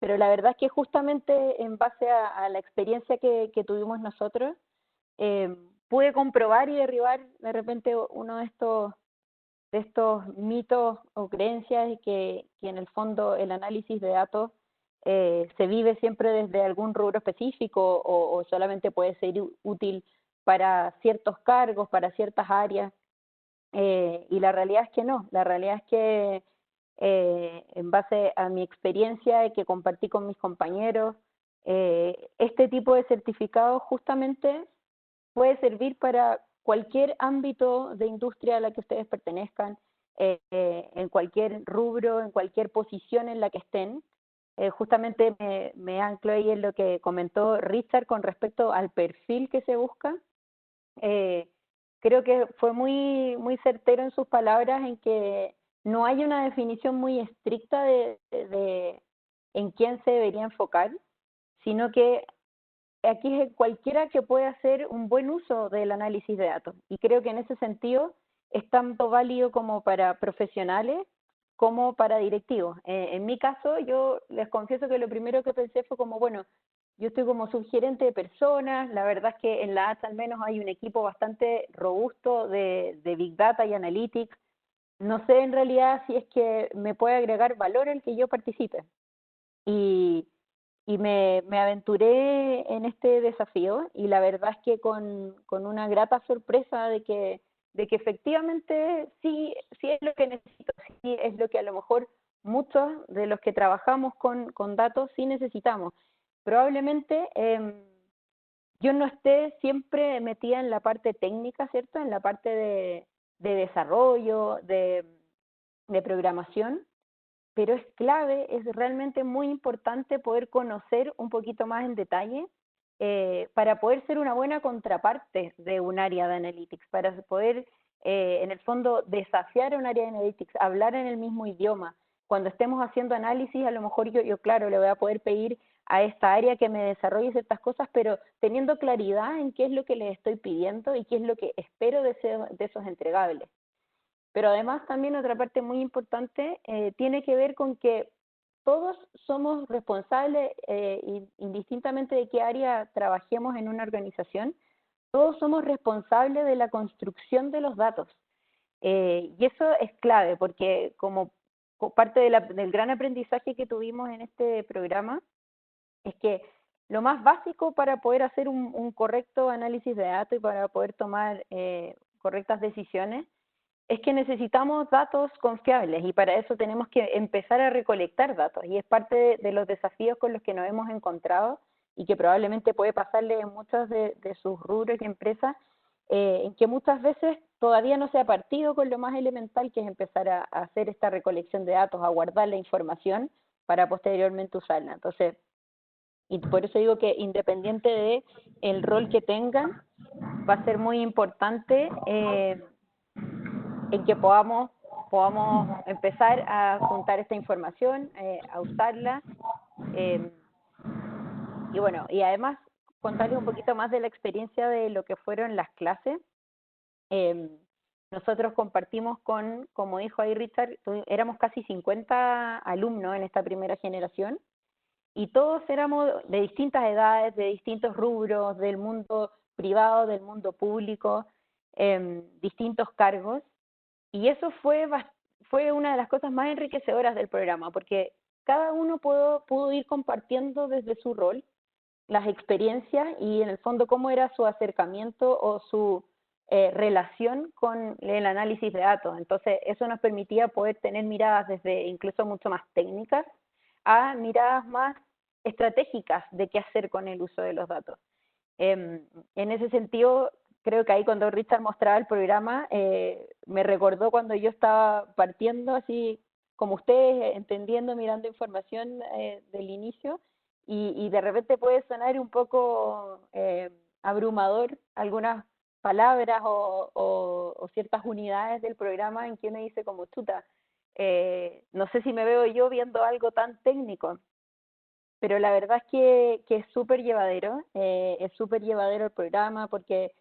Pero la verdad es que justamente en base a la experiencia que tuvimos nosotros, pude comprobar y derribar de repente uno de estos mitos o creencias y que en el fondo el análisis de datos se vive siempre desde algún rubro específico o solamente puede ser útil para ciertos cargos, para ciertas áreas. Y la realidad es que no, la realidad es que en base a mi experiencia que compartí con mis compañeros, este tipo de certificado justamente puede servir para cualquier ámbito de industria a la que ustedes pertenezcan, en cualquier rubro, en cualquier posición en la que estén. Justamente me anclo ahí en lo que comentó Richard con respecto al perfil que se busca. Creo que fue muy, muy certero en sus palabras en que no hay una definición muy estricta de en quién se debería enfocar, sino que aquí es cualquiera que pueda hacer un buen uso del análisis de datos. Y creo que en ese sentido es tanto válido como para profesionales como para directivos. En mi caso, yo les confieso que lo primero que pensé fue como, bueno, yo estoy como subgerente de personas, la verdad es que en la ATS al menos hay un equipo bastante robusto de Big Data y Analytics. No sé en realidad si es que me puede agregar valor el que yo participe. Y me aventuré en este desafío y la verdad es que con una grata sorpresa de que efectivamente sí es lo que necesito, sí es lo que a lo mejor muchos de los que trabajamos con datos sí necesitamos. Probablemente yo no esté siempre metida en la parte técnica, ¿cierto? En la parte de desarrollo, de programación, pero es clave, es realmente muy importante poder conocer un poquito más en detalle para poder ser una buena contraparte de un área de analytics, para poder en el fondo desafiar a un área de analytics, hablar en el mismo idioma. Cuando estemos haciendo análisis, a lo mejor yo claro, le voy a poder pedir a esta área que me desarrolle ciertas cosas, pero teniendo claridad en qué es lo que les estoy pidiendo y qué es lo que espero de esos entregables. Pero además también otra parte muy importante tiene que ver con que todos somos responsables, indistintamente de qué área trabajemos en una organización, todos somos responsables de la construcción de los datos. Y eso es clave, porque como parte del gran aprendizaje que tuvimos en este programa, es que lo más básico para poder hacer un correcto análisis de datos y para poder tomar correctas decisiones es que necesitamos datos confiables y para eso tenemos que empezar a recolectar datos y es parte de los desafíos con los que nos hemos encontrado y que probablemente puede pasarle en muchos de sus rubros y empresas, en que muchas veces todavía no se ha partido con lo más elemental que es empezar a hacer esta recolección de datos, a guardar la información para posteriormente usarla. Entonces, y por eso digo que independiente de el rol que tengan, va a ser muy importante en que podamos empezar a juntar esta información, a usarla, y bueno, y además contarles un poquito más de la experiencia de lo que fueron las clases. Nosotros compartimos como dijo ahí Richard, éramos casi 50 alumnos en esta primera generación, y todos éramos de distintas edades, de distintos rubros, del mundo privado, del mundo público, distintos cargos, y eso fue una de las cosas más enriquecedoras del programa, porque cada uno pudo ir compartiendo desde su rol las experiencias y en el fondo cómo era su acercamiento o su relación con el análisis de datos. Entonces eso nos permitía poder tener miradas desde incluso mucho más técnicas a miradas más estratégicas de qué hacer con el uso de los datos. En ese sentido, creo que ahí cuando Richard mostraba el programa, me recordó cuando yo estaba partiendo, así como ustedes, entendiendo, mirando información del inicio, y de repente puede sonar un poco abrumador algunas palabras o ciertas unidades del programa en que uno dice como chuta, no sé si me veo yo viendo algo tan técnico, pero la verdad es que es súper llevadero el programa porque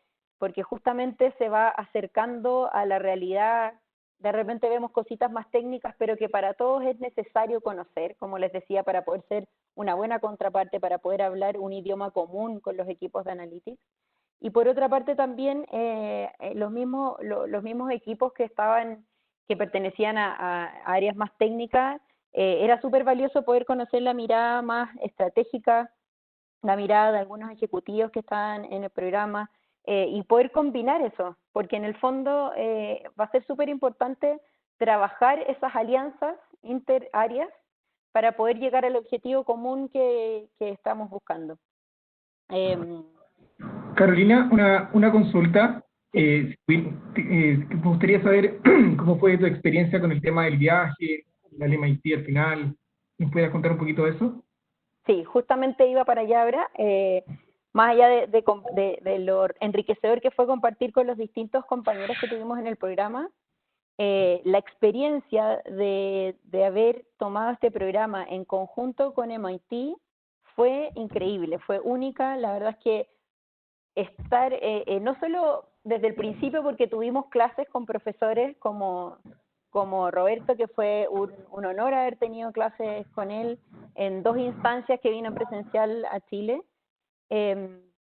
justamente se va acercando a la realidad. De repente vemos cositas más técnicas, pero que para todos es necesario conocer, como les decía, para poder ser una buena contraparte, para poder hablar un idioma común con los equipos de Analytics. Y por otra parte también los mismos equipos que pertenecían a áreas más técnicas, era súper valioso poder conocer la mirada más estratégica, la mirada de algunos ejecutivos que estaban en el programa, y poder combinar eso, porque en el fondo va a ser súper importante trabajar esas alianzas interáreas para poder llegar al objetivo común que estamos buscando. Carolina, una consulta. Me gustaría saber cómo fue tu experiencia con el tema del viaje, al MIT al final. ¿Nos puedes contar un poquito de eso? Sí, justamente iba para allá ahora. Más allá de lo enriquecedor que fue compartir con los distintos compañeros que tuvimos en el programa, la experiencia de haber tomado este programa en conjunto con MIT fue increíble, fue única. La verdad es que estar, no solo desde el principio, porque tuvimos clases con profesores como Roberto, que fue un honor haber tenido clases con él en 2 instancias que vino en presencial a Chile,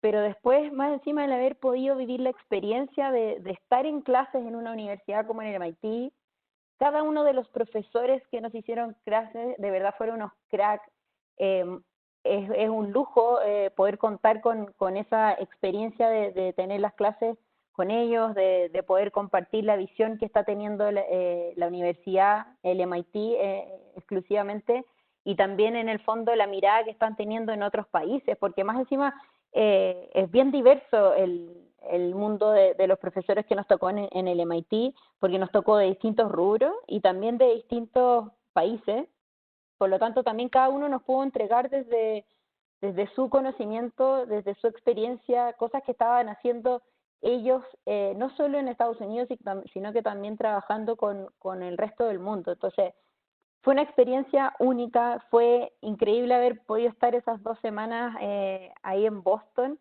pero después, más encima, el haber podido vivir la experiencia de estar en clases en una universidad como en el MIT, cada uno de los profesores que nos hicieron clases, de verdad fueron unos cracks. Es un lujo poder contar con esa experiencia de tener las clases con ellos, de poder compartir la visión que está teniendo la universidad, el MIT exclusivamente, y también en el fondo la mirada que están teniendo en otros países, porque más encima es bien diverso el mundo de los profesores que nos tocó en el MIT, porque nos tocó de distintos rubros y también de distintos países. Por lo tanto, también cada uno nos pudo entregar desde su conocimiento, desde su experiencia, cosas que estaban haciendo ellos, no solo en Estados Unidos, sino que también trabajando con el resto del mundo. Entonces, fue una experiencia única, fue increíble haber podido estar esas 2 semanas ahí en Boston,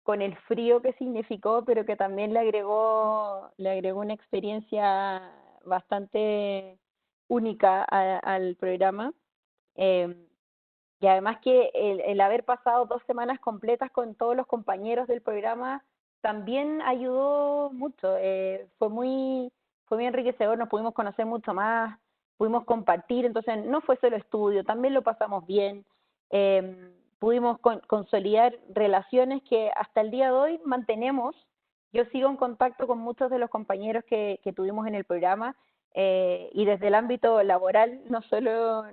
con el frío que significó, pero que también le agregó una experiencia bastante única al programa. Y además que el haber pasado 2 semanas completas con todos los compañeros del programa también ayudó mucho. Fue muy enriquecedor, nos pudimos conocer mucho más, pudimos compartir, entonces no fue solo estudio, también lo pasamos bien. Pudimos consolidar relaciones que hasta el día de hoy mantenemos. Yo sigo en contacto con muchos de los compañeros que tuvimos en el programa, y desde el ámbito laboral, no solo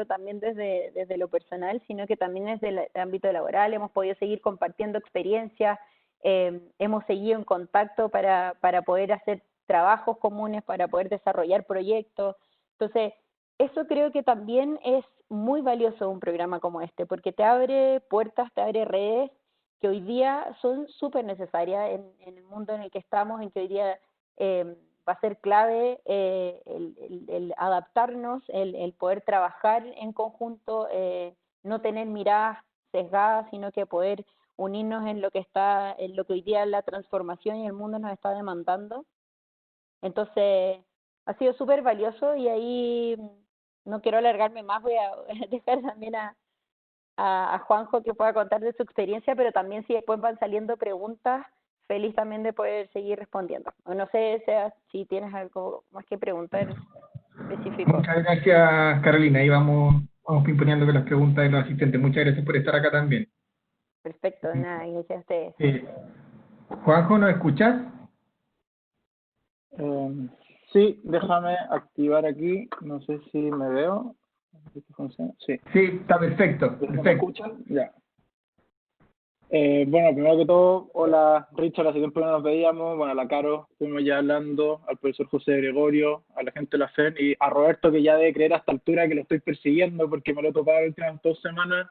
también desde lo personal, sino que también desde el ámbito laboral hemos podido seguir compartiendo experiencias, hemos seguido en contacto para poder hacer trabajos comunes, para poder desarrollar proyectos. Entonces, eso creo que también es muy valioso un programa como este, porque te abre puertas, te abre redes que hoy día son súper necesarias en el mundo en el que estamos, en que hoy día va a ser clave el adaptarnos, el poder trabajar en conjunto, no tener miradas sesgadas, sino que poder unirnos en lo que hoy día la transformación y el mundo nos está demandando. Entonces, ha sido súper valioso, y ahí no quiero alargarme más, voy a dejar también a Juanjo que pueda contar de su experiencia, pero también si después van saliendo preguntas, feliz también de poder seguir respondiendo. No sé, si tienes algo más que preguntar específico. Muchas gracias, Carolina. Ahí vamos pimponeando con las preguntas de los asistentes. Muchas gracias por estar acá también. Perfecto, nada, gracias a ustedes. Juanjo, ¿nos escuchas? Sí, déjame activar aquí, no sé si me veo. Sí. Sí, está perfecto. ¿Me escuchan? Ya. Bueno, primero que todo, hola Richard, hace tiempo que no nos veíamos, bueno, a la Caro, estuvimos ya hablando, al profesor José Gregorio, a la gente de la FEN, y a Roberto, que ya debe creer a esta altura que lo estoy persiguiendo porque me lo he topado las últimas 2 semanas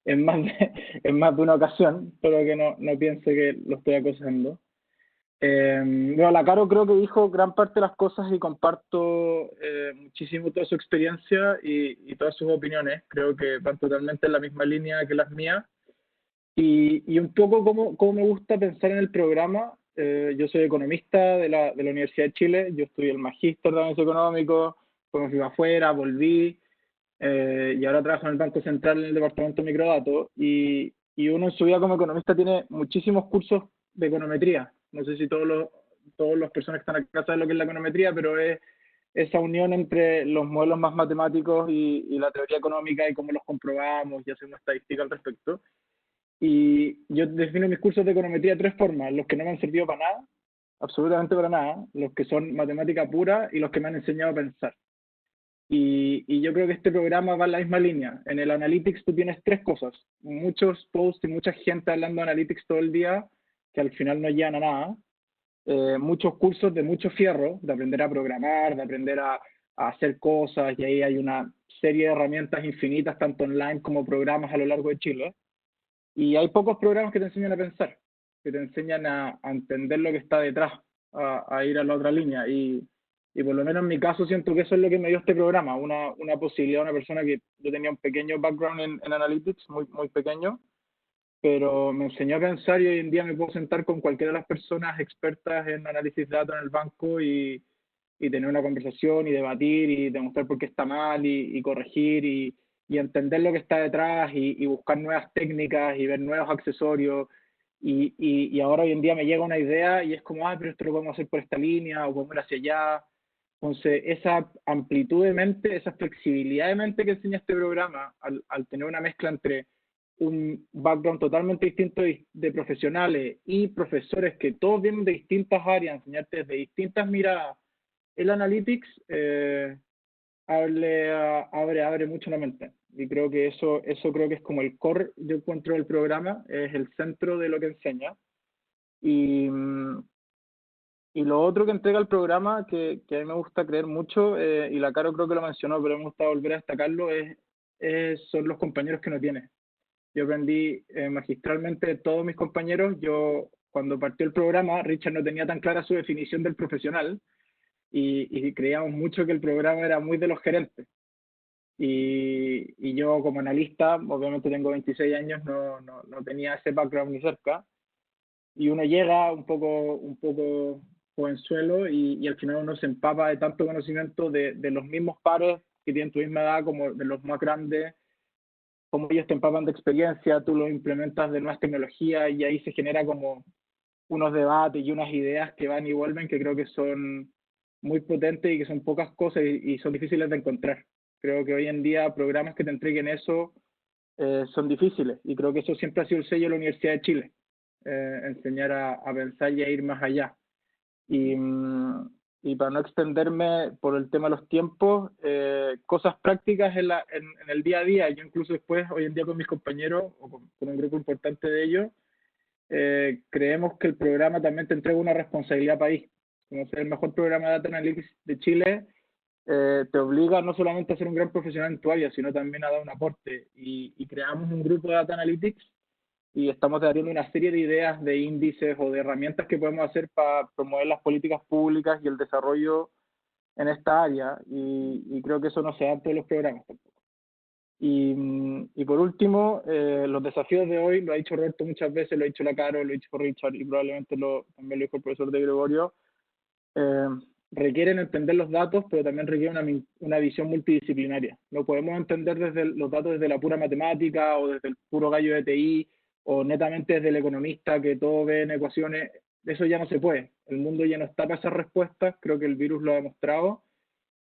en más de una ocasión, pero que no piense que lo estoy acosando. Bueno, la Caro creo que dijo gran parte de las cosas y comparto muchísimo toda su experiencia y todas sus opiniones. Creo que van totalmente en la misma línea que las mías. Y un poco cómo me gusta pensar en el programa. Yo soy economista de la Universidad de Chile, yo estudié el magíster de análisis económico, me fui afuera, volví, y ahora trabajo en el Banco Central en el departamento de microdatos, y uno en su vida como economista tiene muchísimos cursos de econometría. No sé si todas las personas que están acá saben lo que es la econometría, pero es esa unión entre los modelos más matemáticos y la teoría económica y cómo los comprobamos y hacemos estadística al respecto. Y yo defino mis cursos de econometría de tres formas: los que no me han servido para nada, absolutamente para nada, los que son matemática pura y los que me han enseñado a pensar. Y yo creo que este programa va en la misma línea. En el Analytics tú tienes tres cosas: muchos posts y mucha gente hablando de Analytics todo el día, que al final no llegan a nada. Muchos cursos de mucho fierro, de aprender a programar, de aprender a hacer cosas, y ahí hay una serie de herramientas infinitas, tanto online como programas a lo largo de Chile. Y hay pocos programas que te enseñan a pensar, que te enseñan a entender lo que está detrás, a ir a la otra línea. Y por lo menos en mi caso siento que eso es lo que me dio este programa, una posibilidad, una persona que yo tenía un pequeño background en Analytics, muy, muy pequeño, pero me enseñó a pensar, y hoy en día me puedo sentar con cualquiera de las personas expertas en análisis de datos en el banco y tener una conversación y debatir y demostrar por qué está mal y corregir y entender lo que está detrás y buscar nuevas técnicas y ver nuevos accesorios. Y ahora hoy en día me llega una idea y es como, pero esto lo podemos hacer por esta línea o podemos ir hacia allá. Entonces, esa amplitud de mente, esa flexibilidad de mente que enseña este programa, al tener una mezcla entre un background totalmente distinto de profesionales y profesores que todos vienen de distintas áreas, enseñarte desde distintas miradas, el Analytics abre mucho la mente. Y creo que eso creo que es como el core, yo encuentro, del programa, es el centro de lo que enseña. Y lo otro que entrega el programa, que a mí me gusta creer mucho, y la Caro creo que lo mencionó, pero me gusta volver a destacarlo, son los compañeros que uno tiene. Yo aprendí magistralmente de todos mis compañeros. Cuando partió el programa, Richard no tenía tan clara su definición del profesional, y creíamos mucho que el programa era muy de los gerentes. Y yo como analista, obviamente tengo 26 años, no tenía ese background ni cerca. Y uno llega un poco jovenzuelo y al final uno se empapa de tanto conocimiento de los mismos pares que tienen tu misma edad, como de los más grandes, como ellos te empapan de experiencia, tú lo implementas de nuevas tecnologías y ahí se genera como unos debates y unas ideas que van y vuelven, que creo que son muy potentes y que son pocas cosas y son difíciles de encontrar. Creo que hoy en día programas que te entreguen eso son difíciles, y creo que eso siempre ha sido el sello de la Universidad de Chile, enseñar a pensar y a ir más allá. Y para no extenderme por el tema de los tiempos, cosas prácticas en el día a día. Yo incluso después, hoy en día con mis compañeros, o con un grupo importante de ellos, creemos que el programa también te entrega una responsabilidad país. Como ser el mejor programa de Data Analytics de Chile, te obliga no solamente a ser un gran profesional en tu área, sino también a dar un aporte. Y creamos un grupo de Data Analytics y estamos debatiendo una serie de ideas de índices o de herramientas que podemos hacer para promover las políticas públicas y el desarrollo en esta área, y creo que eso no se da en todos los programas tampoco. Y por último, los desafíos de hoy, lo ha dicho Roberto muchas veces, lo ha dicho la Caro, lo ha dicho Richard y probablemente también lo dijo el profesor de Gregorio, requieren entender los datos, pero también requieren una visión multidisciplinaria. No podemos entender los datos desde la pura matemática o desde el puro gallo de TI o netamente desde el economista que todo ve en ecuaciones. Eso ya no se puede. El mundo ya no está para esas respuestas. Creo que el virus lo ha demostrado,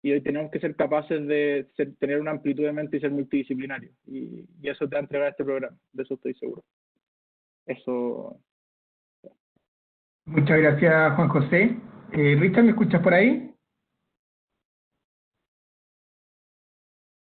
y hoy tenemos que ser capaces de tener una amplitud de mente y ser multidisciplinarios. Y eso te va a entregar este programa. De eso estoy seguro. Eso. Muchas gracias, Juan José. Richard, ¿me escuchas por ahí?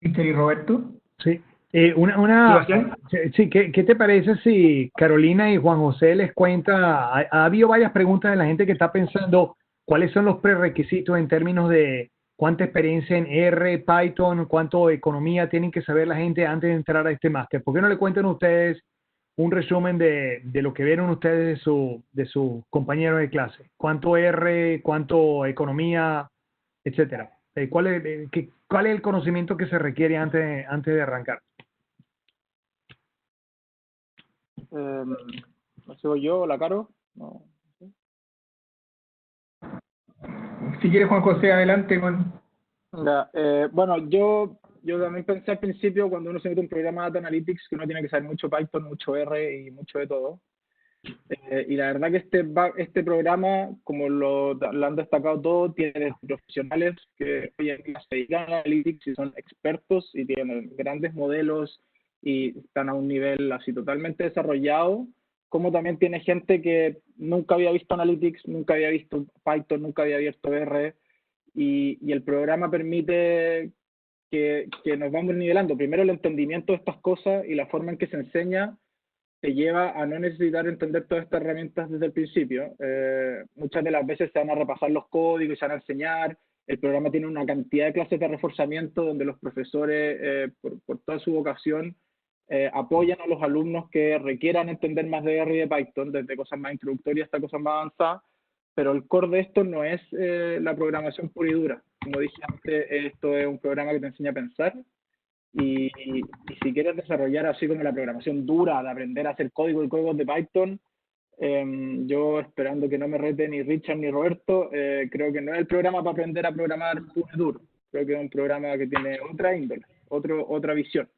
Richard y Roberto. Sí. Sebastián. Sí, ¿qué te parece si Carolina y Juan José les cuenta? Ha habido varias preguntas de la gente que está pensando cuáles son los prerequisitos en términos de cuánta experiencia en R, Python, cuánto economía tienen que saber la gente antes de entrar a este máster. ¿Por qué no le cuentan ustedes un resumen de lo que vieron ustedes de sus compañeros de clase? ¿Cuánto R, cuánto economía, etcétera? ¿Cuál es el conocimiento que se requiere antes de arrancar? ¿No sigo yo o la Caro? No. Si quieres, Juan José, adelante con... Ya, bueno, yo también pensé al principio, cuando uno se mete en un programa de Data Analytics, que uno tiene que saber mucho Python, mucho R y mucho de todo. Y la verdad que este programa, como lo han destacado todos, tiene profesionales que hoy en día se dedican a Analytics y son expertos y tienen grandes modelos y están a un nivel así totalmente desarrollado, como también tiene gente que nunca había visto Analytics, nunca había visto Python, nunca había visto R, y el programa permite que nos vamos nivelando. Primero el entendimiento de estas cosas y la forma en que se enseña te lleva a no necesitar entender todas estas herramientas desde el principio. Muchas de las veces se van a repasar los códigos, se van a enseñar. El programa tiene una cantidad de clases de reforzamiento donde los profesores, por toda su vocación, apoyan a los alumnos que requieran entender más de R y de Python, desde cosas más introductorias hasta cosas más avanzadas, pero el core de esto no es la programación pura y dura. Como dije antes, esto es un programa que te enseña a pensar, y si quieres desarrollar así como la programación dura, de aprender a hacer código y códigos de Python, yo esperando que no me rete ni Richard ni Roberto, creo que no es el programa para aprender a programar puro y duro. Creo que es un programa que tiene otra índole, otra visión.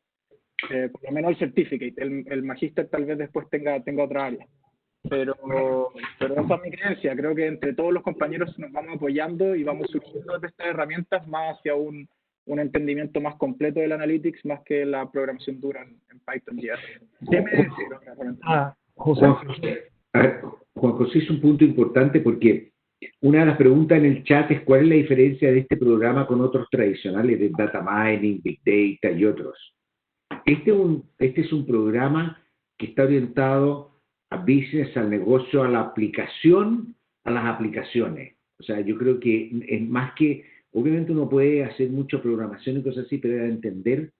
Por lo menos el certificate, el magíster tal vez después tenga otra área. Pero esa es mi creencia. Creo que entre todos los compañeros nos vamos apoyando y vamos surgiendo de estas herramientas más hacia un entendimiento más completo del Analytics, más que la programación dura en Python y R. José. Juan José es un punto importante porque una de las preguntas en el chat es cuál es la diferencia de este programa con otros tradicionales de data mining, big data y otros. Este es un programa que está orientado a business, al negocio, a la aplicación, a las aplicaciones. O sea, yo creo que es más que, obviamente uno puede hacer mucha programación y cosas así, pero a entender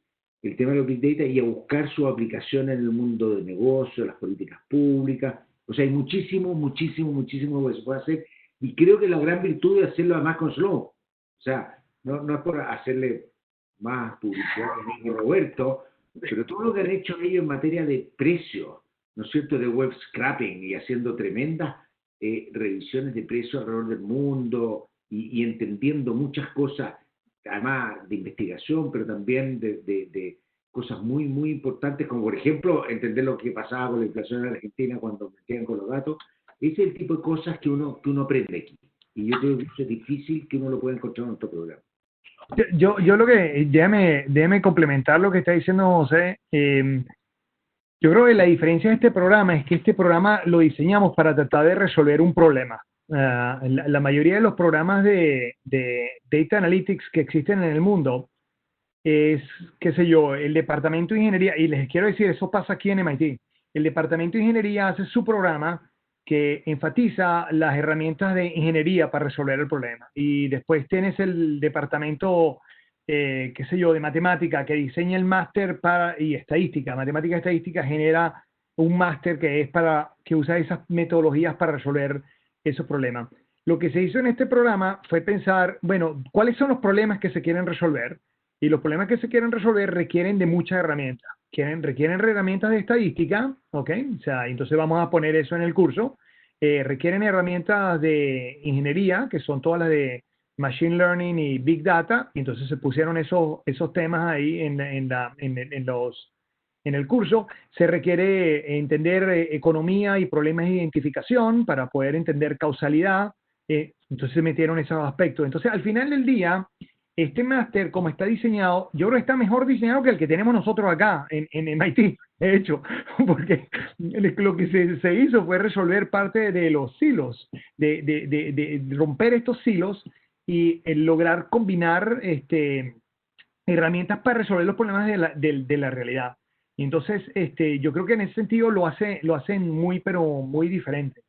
el tema de los big data y a buscar su aplicación en el mundo de negocio, las políticas públicas. O sea, hay muchísimo que se puede hacer, y creo que la gran virtud es hacerlo además con Slow. O sea, no es por hacerle más publicidad a Roberto, pero todo lo que han hecho ellos en materia de precio, ¿no es cierto?, de web scrapping y haciendo tremendas revisiones de precios alrededor del mundo y entendiendo muchas cosas, además de investigación, pero también de cosas muy, muy importantes, como por ejemplo entender lo que pasaba con la inflación en Argentina cuando metían con los datos. Ese es el tipo de cosas que uno aprende aquí. Y yo creo que eso es difícil que uno lo pueda encontrar en otro programa. Yo lo que, déjame complementar lo que está diciendo José. Yo creo que la diferencia de este programa es que este programa lo diseñamos para tratar de resolver un problema. La mayoría de los programas de Data Analytics que existen en el mundo es, qué sé yo, el departamento de ingeniería, y les quiero decir, eso pasa aquí en MIT. El departamento de ingeniería hace su programa que enfatiza las herramientas de ingeniería para resolver el problema. Y después tienes el departamento, qué sé yo, de matemática que diseña el máster y estadística. Matemática y estadística genera un máster que usa esas metodologías para resolver esos problemas. Lo que se hizo en este programa fue pensar, bueno, ¿cuáles son los problemas que se quieren resolver? Y los problemas que se quieren resolver requieren de muchas herramientas. Requieren herramientas de estadística, ¿ok? O sea, entonces vamos a poner eso en el curso. Requieren herramientas de ingeniería, que son todas las de Machine Learning y Big Data, y entonces se pusieron esos temas ahí en el curso. Se requiere entender economía y problemas de identificación para poder entender causalidad. Entonces se metieron esos aspectos. Entonces, al final del día, este máster, como está diseñado, yo creo que está mejor diseñado que el que tenemos nosotros acá en MIT, de hecho, porque lo que se hizo fue resolver parte de los silos, de romper estos silos y lograr combinar herramientas para resolver los problemas de la realidad. Y entonces, yo creo que en ese sentido lo hacen muy diferente.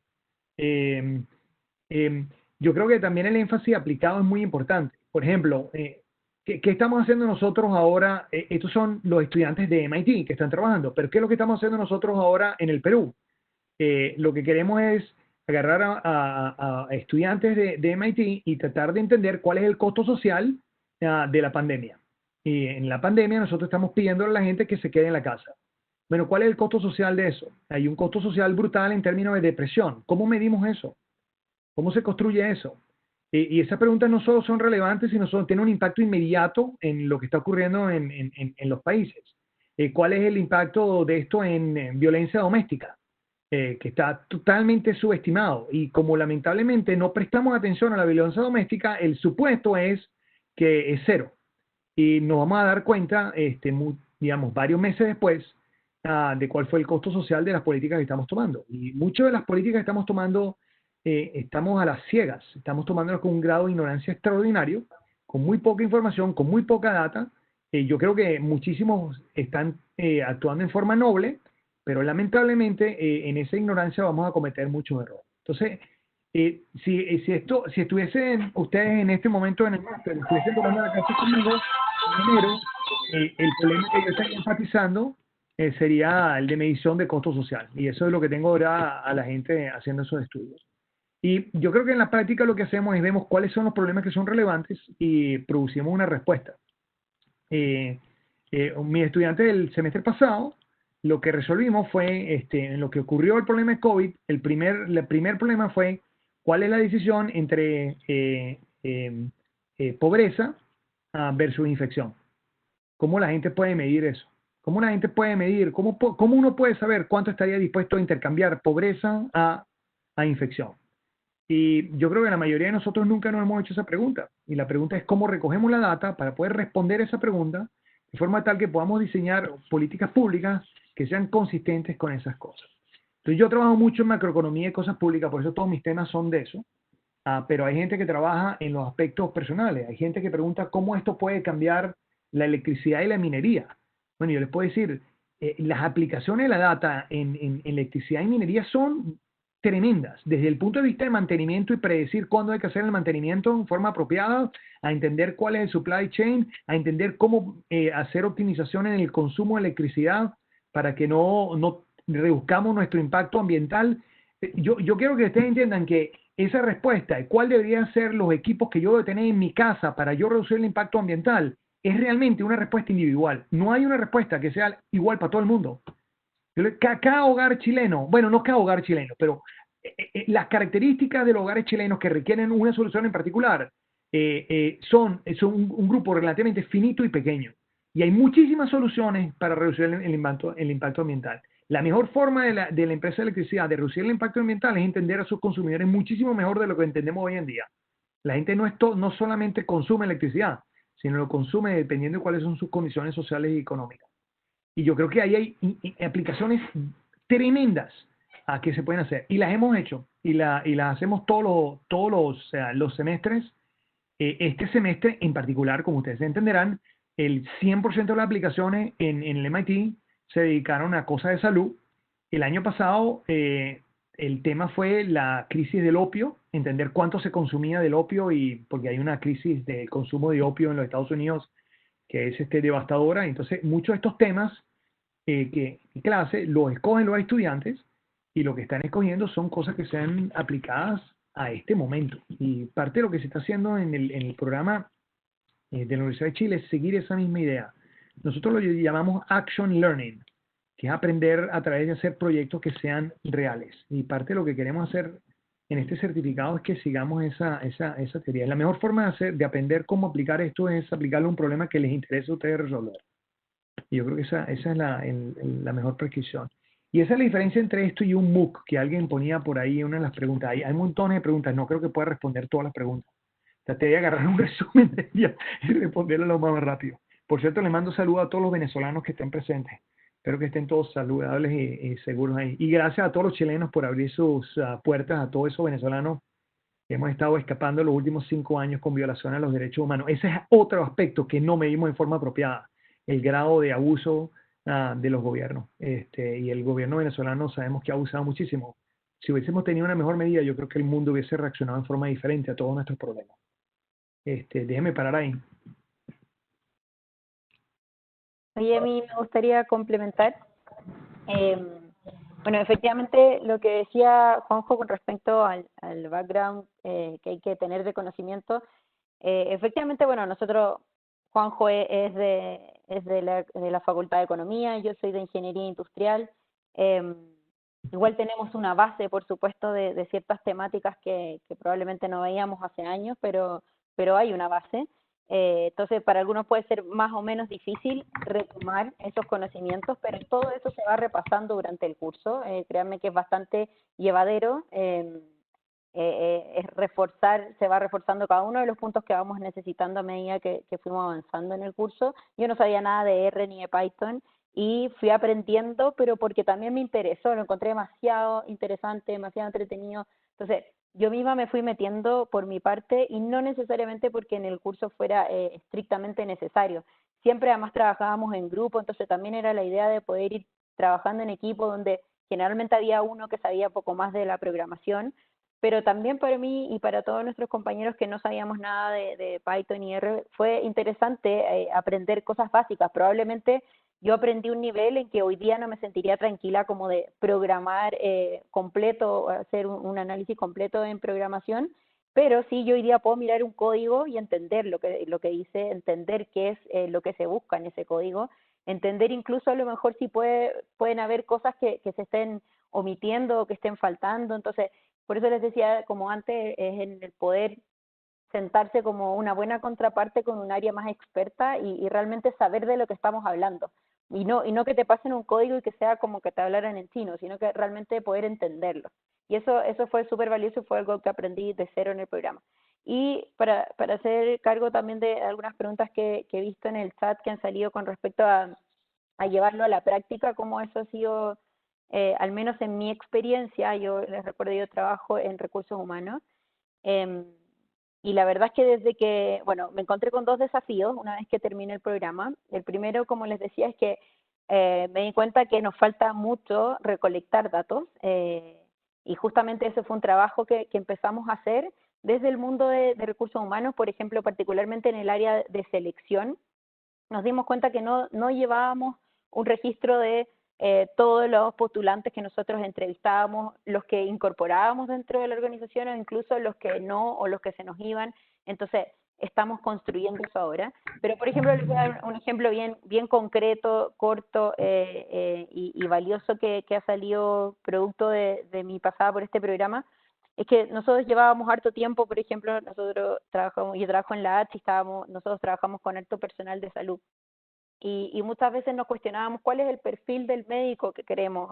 Yo creo que también el énfasis aplicado es muy importante. Por ejemplo, ¿qué estamos haciendo nosotros ahora? Estos son los estudiantes de MIT que están trabajando, pero ¿qué es lo que estamos haciendo nosotros ahora en el Perú? Lo que queremos es agarrar a estudiantes de MIT y tratar de entender cuál es el costo social de la pandemia. Y en la pandemia nosotros estamos pidiendo a la gente que se quede en la casa. Bueno, ¿cuál es el costo social de eso? Hay un costo social brutal en términos de depresión. ¿Cómo medimos eso? ¿Cómo se construye eso? Y esas preguntas no solo son relevantes, sino tienen un impacto inmediato en lo que está ocurriendo en los países. ¿Cuál es el impacto de esto en violencia doméstica? que está totalmente subestimado. Y como lamentablemente no prestamos atención a la violencia doméstica, el supuesto es que es cero. Y nos vamos a dar cuenta, digamos, varios meses después, de cuál fue el costo social de las políticas que estamos tomando. Y muchas de las políticas que estamos tomando, estamos a las ciegas, estamos tomándolas con un grado de ignorancia extraordinario, con muy poca información, con muy poca data. Yo creo que muchísimos están actuando en forma noble, pero lamentablemente en esa ignorancia vamos a cometer muchos errores. Entonces, si estuviesen ustedes en este momento en el máster, estuviesen tomando la clase conmigo en enero, el problema que yo estaría enfatizando sería el de medición de costo social. Y eso es lo que tengo ahora a la gente haciendo esos estudios. Y yo creo que en la práctica lo que hacemos es vemos cuáles son los problemas que son relevantes y producimos una respuesta. Mi estudiante del semestre pasado, lo que resolvimos fue, en lo que ocurrió el problema de COVID, el primer problema fue cuál es la decisión entre pobreza versus infección. ¿Cómo la gente puede medir eso? ¿Cómo la gente puede medir? ¿Cómo uno puede saber cuánto estaría dispuesto a intercambiar pobreza a infección? Y yo creo que la mayoría de nosotros nunca nos hemos hecho esa pregunta. Y la pregunta es cómo recogemos la data para poder responder esa pregunta de forma tal que podamos diseñar políticas públicas que sean consistentes con esas cosas. Entonces yo trabajo mucho en macroeconomía y cosas públicas, por eso todos mis temas son de eso. Pero hay gente que trabaja en los aspectos personales. Hay gente que pregunta cómo esto puede cambiar la electricidad y la minería. Bueno, yo les puedo decir, las aplicaciones de la data en electricidad y minería son tremendas, desde el punto de vista de mantenimiento y predecir cuándo hay que hacer el mantenimiento en forma apropiada, a entender cuál es el supply chain, a entender cómo hacer optimización en el consumo de electricidad para que no reduzcamos nuestro impacto ambiental. Yo quiero que ustedes entiendan que esa respuesta de cuál deberían ser los equipos que yo debo tener en mi casa para yo reducir el impacto ambiental es realmente una respuesta individual. No hay una respuesta que sea igual para todo el mundo. Cada hogar chileno, bueno, no cada hogar chileno, pero las características de los hogares chilenos que requieren una solución en particular son un grupo relativamente finito y pequeño. Y hay muchísimas soluciones para reducir el impacto ambiental. La mejor forma de la empresa de electricidad de reducir el impacto ambiental es entender a sus consumidores muchísimo mejor de lo que entendemos hoy en día. La gente no solamente consume electricidad, sino lo consume dependiendo de cuáles son sus condiciones sociales y económicas. Y yo creo que ahí hay aplicaciones tremendas que se pueden hacer. Y las hemos hecho. Y las hacemos todos los semestres. Este semestre en particular, como ustedes entenderán, el 100% de las aplicaciones en el MIT se dedicaron a cosas de salud. El año pasado el tema fue la crisis del opio, entender cuánto se consumía del opio, y porque hay una crisis del consumo de opio en los Estados Unidos que es devastadora. Entonces, muchos de estos temas que en clase los escogen los estudiantes, y lo que están escogiendo son cosas que sean aplicadas a este momento. Y parte de lo que se está haciendo en el programa de la Universidad de Chile es seguir esa misma idea. Nosotros lo llamamos Action Learning, que es aprender a través de hacer proyectos que sean reales. Y parte de lo que queremos hacer en este certificado es que sigamos esa teoría. La mejor forma de aprender cómo aplicar esto es aplicarlo a un problema que les interesa a ustedes resolver. Y yo creo que esa es la mejor prescripción. Y esa es la diferencia entre esto y un MOOC que alguien ponía por ahí en una de las preguntas. Hay montones de preguntas, no creo que pueda responder todas las preguntas. Traté de agarrar un resumen de ellas y responderlo lo más rápido. Por cierto, les mando saludos a todos los venezolanos que estén presentes. Espero que estén todos saludables y seguros ahí. Y gracias a todos los chilenos por abrir sus puertas a todos esos venezolanos que hemos estado escapando los últimos 5 años con violación a los derechos humanos. Ese es otro aspecto que no medimos en forma apropiada, el grado de abuso de los gobiernos. Y el gobierno venezolano sabemos que ha abusado muchísimo. Si hubiésemos tenido una mejor medida, yo creo que el mundo hubiese reaccionado en forma diferente a todos nuestros problemas. Déjeme parar ahí. Oye, a mí me gustaría complementar. Bueno, efectivamente, lo que decía Juanjo con respecto al background que hay que tener de conocimiento, efectivamente, bueno, nosotros, Juanjo es de la Facultad de Economía, yo soy de Ingeniería Industrial. Igual tenemos una base, por supuesto, de ciertas temáticas que probablemente no veíamos hace años, pero hay una base. Entonces, para algunos puede ser más o menos difícil retomar esos conocimientos, pero todo eso se va repasando durante el curso. Créanme que es bastante llevadero. Es se va reforzando cada uno de los puntos que vamos necesitando a medida que fuimos avanzando en el curso. Yo no sabía nada de R ni de Python y fui aprendiendo, pero porque también me interesó, lo encontré demasiado interesante, demasiado entretenido. Entonces, yo misma me fui metiendo por mi parte y no necesariamente porque en el curso fuera estrictamente necesario. Siempre además trabajábamos en grupo, entonces también era la idea de poder ir trabajando en equipo donde generalmente había uno que sabía poco más de la programación, pero también para mí y para todos nuestros compañeros que no sabíamos nada de Python y R, fue interesante aprender cosas básicas. Probablemente yo aprendí un nivel en que hoy día no me sentiría tranquila como de programar completo, hacer un análisis completo en programación, pero sí yo hoy día puedo mirar un código y entender lo que dice, entender qué es lo que se busca en ese código, entender incluso a lo mejor si pueden haber cosas que se estén omitiendo o que estén faltando. Entonces, por eso les decía, como antes, es en el poder sentarse como una buena contraparte con un área más experta y realmente saber de lo que estamos hablando. Y no que te pasen un código y que sea como que te hablaran en chino, sino que realmente poder entenderlo. Y eso fue súper valioso y fue algo que aprendí de cero en el programa. Y para hacer cargo también de algunas preguntas que he visto en el chat que han salido con respecto a llevarlo a la práctica, cómo eso ha sido, al menos en mi experiencia, yo les recuerdo, yo trabajo en recursos humanos, y la verdad es que desde que, bueno, me encontré con dos desafíos una vez que terminé el programa. El primero, como les decía, es que me di cuenta que nos falta mucho recolectar datos, y justamente ese fue un trabajo que empezamos a hacer desde el mundo de recursos humanos, por ejemplo, particularmente en el área de selección. Nos dimos cuenta que no llevábamos un registro de todos los postulantes que nosotros entrevistábamos, los que incorporábamos dentro de la organización o incluso los que no o los que se nos iban. Entonces, estamos construyendo eso ahora. Pero, por ejemplo, les voy a dar un ejemplo bien concreto, corto y valioso que ha salido producto de mi pasada por este programa. Es que nosotros llevábamos harto tiempo, por ejemplo, yo trabajo en la ATS y nosotros trabajamos con harto personal de salud. Y muchas veces nos cuestionábamos cuál es el perfil del médico que queremos,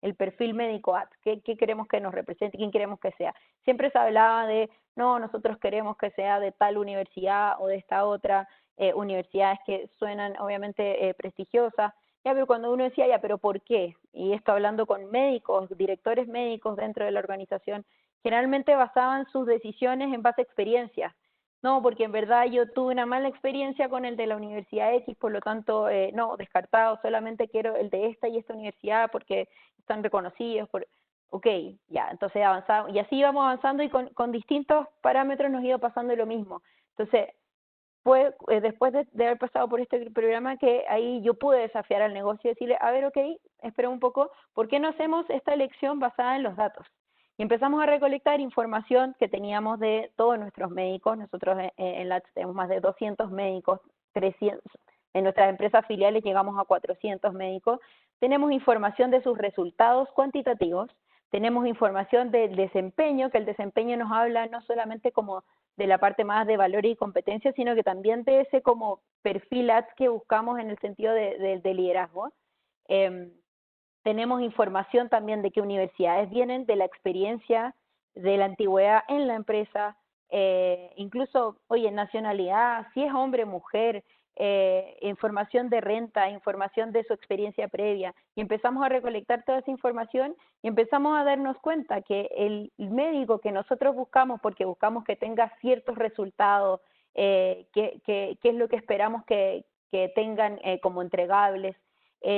el perfil médico AT, qué queremos que nos represente, quién queremos que sea. Siempre se hablaba de, no, nosotros queremos que sea de tal universidad o de esta otra, universidades que suenan obviamente prestigiosas. Ya, pero cuando uno decía, ya, pero ¿por qué? Y esto hablando con médicos, directores médicos dentro de la organización, generalmente basaban sus decisiones en base a experiencias. No, porque en verdad yo tuve una mala experiencia con el de la Universidad X, por lo tanto, no, descartado, solamente quiero el de esta y esta universidad porque están reconocidos. Ok, ya, entonces avanzamos, y así íbamos avanzando y con distintos parámetros nos iba pasando lo mismo. Entonces, fue después de haber pasado por este programa que ahí yo pude desafiar al negocio y decirle, a ver, ok, espera un poco, ¿por qué no hacemos esta elección basada en los datos? Y empezamos a recolectar información que teníamos de todos nuestros médicos. Nosotros en LATS tenemos más de 200 médicos, 300, en nuestras empresas filiales llegamos a 400 médicos. Tenemos información de sus resultados cuantitativos, tenemos información del desempeño, que el desempeño nos habla no solamente como de la parte más de valores y competencias, sino que también de ese como perfil ads que buscamos en el sentido de liderazgo. Tenemos información también de qué universidades vienen, de la experiencia, de la antigüedad en la empresa, incluso, oye, nacionalidad, si es hombre, mujer, información de renta, información de su experiencia previa. Y empezamos a recolectar toda esa información y empezamos a darnos cuenta que el médico que nosotros buscamos, porque buscamos que tenga ciertos resultados, qué es lo que esperamos que tengan como entregables,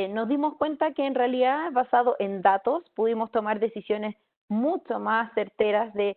nos dimos cuenta que en realidad, basado en datos, pudimos tomar decisiones mucho más certeras de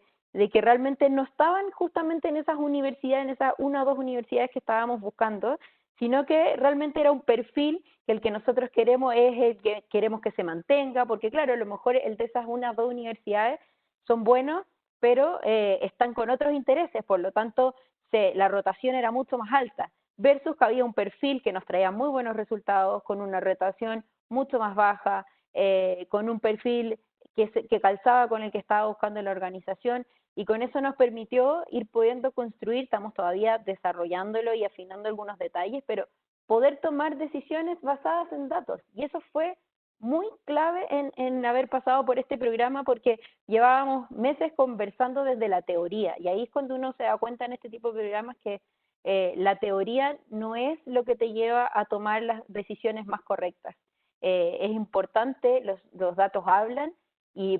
que realmente no estaban justamente en esas universidades, en esas una o dos universidades que estábamos buscando, sino que realmente era un perfil que el que nosotros queremos es el que queremos que se mantenga, porque claro, a lo mejor el de esas una o dos universidades son buenos, pero están con otros intereses, por lo tanto la rotación era mucho más alta, versus que había un perfil que nos traía muy buenos resultados, con una rotación mucho más baja, con un perfil que calzaba con el que estaba buscando la organización, y con eso nos permitió ir pudiendo construir, estamos todavía desarrollándolo y afinando algunos detalles, pero poder tomar decisiones basadas en datos. Y eso fue muy clave en haber pasado por este programa, porque llevábamos meses conversando desde la teoría, y ahí es cuando uno se da cuenta en este tipo de programas que la teoría no es lo que te lleva a tomar las decisiones más correctas. Es importante, los datos hablan,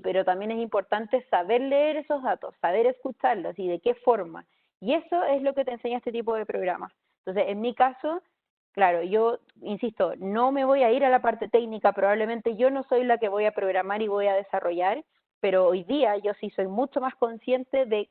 pero también es importante saber leer esos datos, saber escucharlos y de qué forma. Y eso es lo que te enseña este tipo de programas. Entonces, en mi caso, claro, yo insisto, no me voy a ir a la parte técnica, probablemente yo no soy la que voy a programar y voy a desarrollar, pero hoy día yo sí soy mucho más consciente de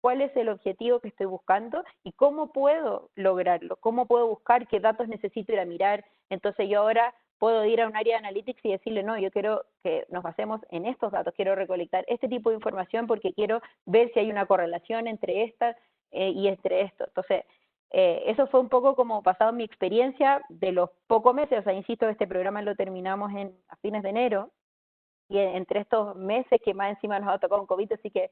cuál es el objetivo que estoy buscando y cómo puedo lograrlo, cómo puedo buscar qué datos necesito ir a mirar. Entonces yo ahora puedo ir a un área de analytics y decirle, no, yo quiero que nos basemos en estos datos, quiero recolectar este tipo de información porque quiero ver si hay una correlación entre estas y entre esto. Entonces, eso fue un poco como pasado mi experiencia de los pocos meses, o sea, insisto, este programa lo terminamos a fines de enero, y entre estos meses que más encima nos ha tocado un COVID, así que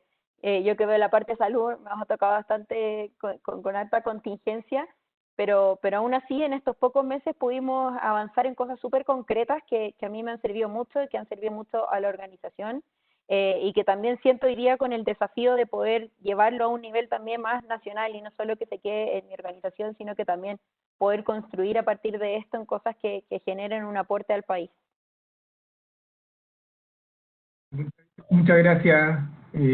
yo que veo la parte de salud, nos ha tocado bastante con alta contingencia, pero aún así en estos pocos meses pudimos avanzar en cosas súper concretas que a mí me han servido mucho y que han servido mucho a la organización, y que también siento hoy día con el desafío de poder llevarlo a un nivel también más nacional y no solo que se quede en mi organización, sino que también poder construir a partir de esto en cosas que generen un aporte al país. Muchas gracias,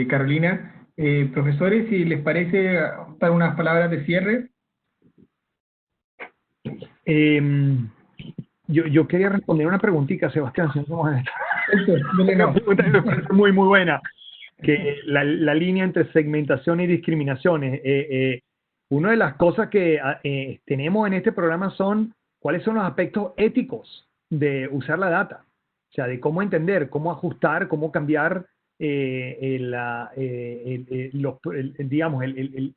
Carolina. Profesores, si les parece, dar unas palabras de cierre. Yo quería responder una preguntita, Sebastián, si no somos Una pregunta que me parece muy, muy buena, que la línea entre segmentación y discriminaciones. Una de las cosas que tenemos en este programa son cuáles son los aspectos éticos de usar la data, o sea, de cómo entender, cómo ajustar, cómo cambiar digamos,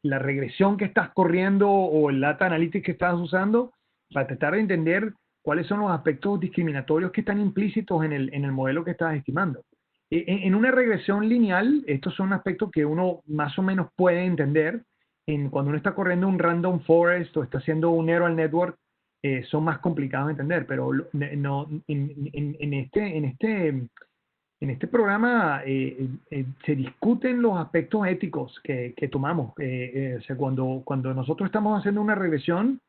la regresión que estás corriendo o el data analytics que estás usando para tratar de entender cuáles son los aspectos discriminatorios que están implícitos en el modelo que estás estimando. En una regresión lineal, estos son aspectos que uno más o menos puede entender. Cuando uno está corriendo un random forest o está haciendo un neural network, son más complicados de entender, pero no, en este programa se discuten los aspectos éticos que tomamos. O sea, cuando nosotros estamos haciendo una regresión,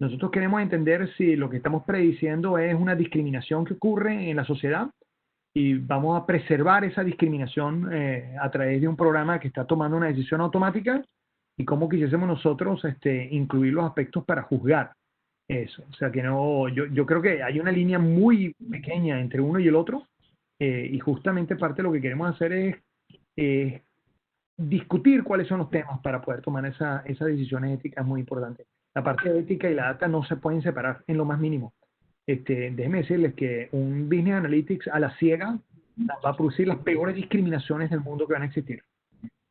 nosotros queremos entender si lo que estamos prediciendo es una discriminación que ocurre en la sociedad, y vamos a preservar esa discriminación a través de un programa que está tomando una decisión automática, y cómo quisiésemos nosotros incluir los aspectos para juzgar eso. O sea que no, yo creo que hay una línea muy pequeña entre uno y el otro, y justamente parte de lo que queremos hacer es discutir cuáles son los temas para poder tomar esas decisiones éticas muy importantes. La parte ética y la data no se pueden separar en lo más mínimo. Déjenme decirles que un Business Analytics a la ciega va a producir las peores discriminaciones del mundo que van a existir.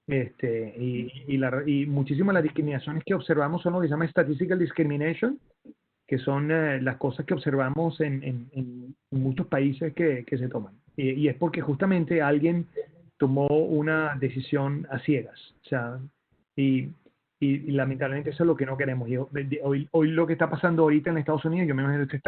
Y muchísimas de las discriminaciones que observamos son lo que se llama Statistical Discrimination, que son las cosas que observamos en muchos países que se toman. Y es porque justamente alguien tomó una decisión a ciegas. O sea, y lamentablemente eso es lo que no queremos. Hoy lo que está pasando ahorita en Estados Unidos, yo me imagino que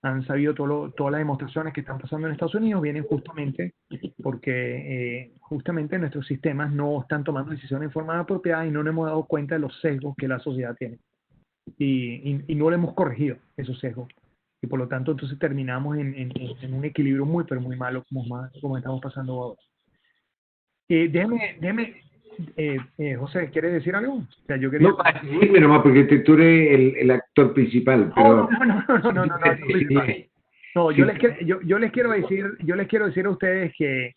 han sabido todas las demostraciones que están pasando en Estados Unidos, vienen justamente porque justamente nuestros sistemas no están tomando decisiones en forma apropiada y no nos hemos dado cuenta de los sesgos que la sociedad tiene. Y no le hemos corregido esos sesgos. Y por lo tanto, entonces terminamos en un equilibrio muy, pero muy malo como estamos pasando ahora. Déjeme, José, ¿quieres decir algo? O sea, yo quería... No, dime nomás, porque tú eres el actor principal. Pero... No, yo les quiero decir a ustedes que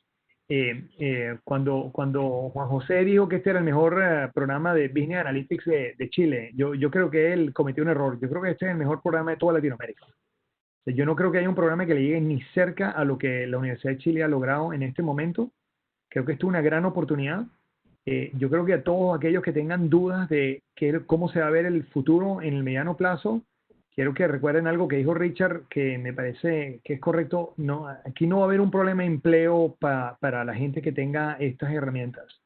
cuando Juan José dijo que este era el mejor programa de Business Analytics de Chile, yo creo que él cometió un error. Yo creo que este es el mejor programa de toda Latinoamérica. O sea, yo no creo que haya un programa que le llegue ni cerca a lo que la Universidad de Chile ha logrado en este momento. Creo que esto es una gran oportunidad. Yo creo que a todos aquellos que tengan dudas de cómo se va a ver el futuro en el mediano plazo, quiero que recuerden algo que dijo Richard, que me parece que es correcto. No, aquí no va a haber un problema de empleo para la gente que tenga estas herramientas.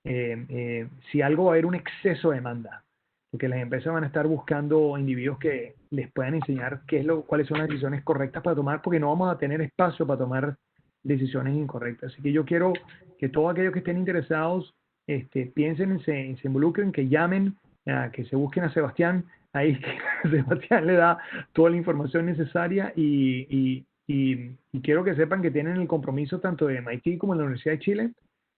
Si algo va a haber un exceso de demanda, porque las empresas van a estar buscando individuos que les puedan enseñar cuáles son las decisiones correctas para tomar, porque no vamos a tener espacio para tomar decisiones incorrectas. Así que yo quiero que todos aquellos que estén interesados piensen, se involucren, que llamen, que se busquen a Sebastián, ahí que Sebastián le da toda la información necesaria y quiero que sepan que tienen el compromiso tanto de MIT como de la Universidad de Chile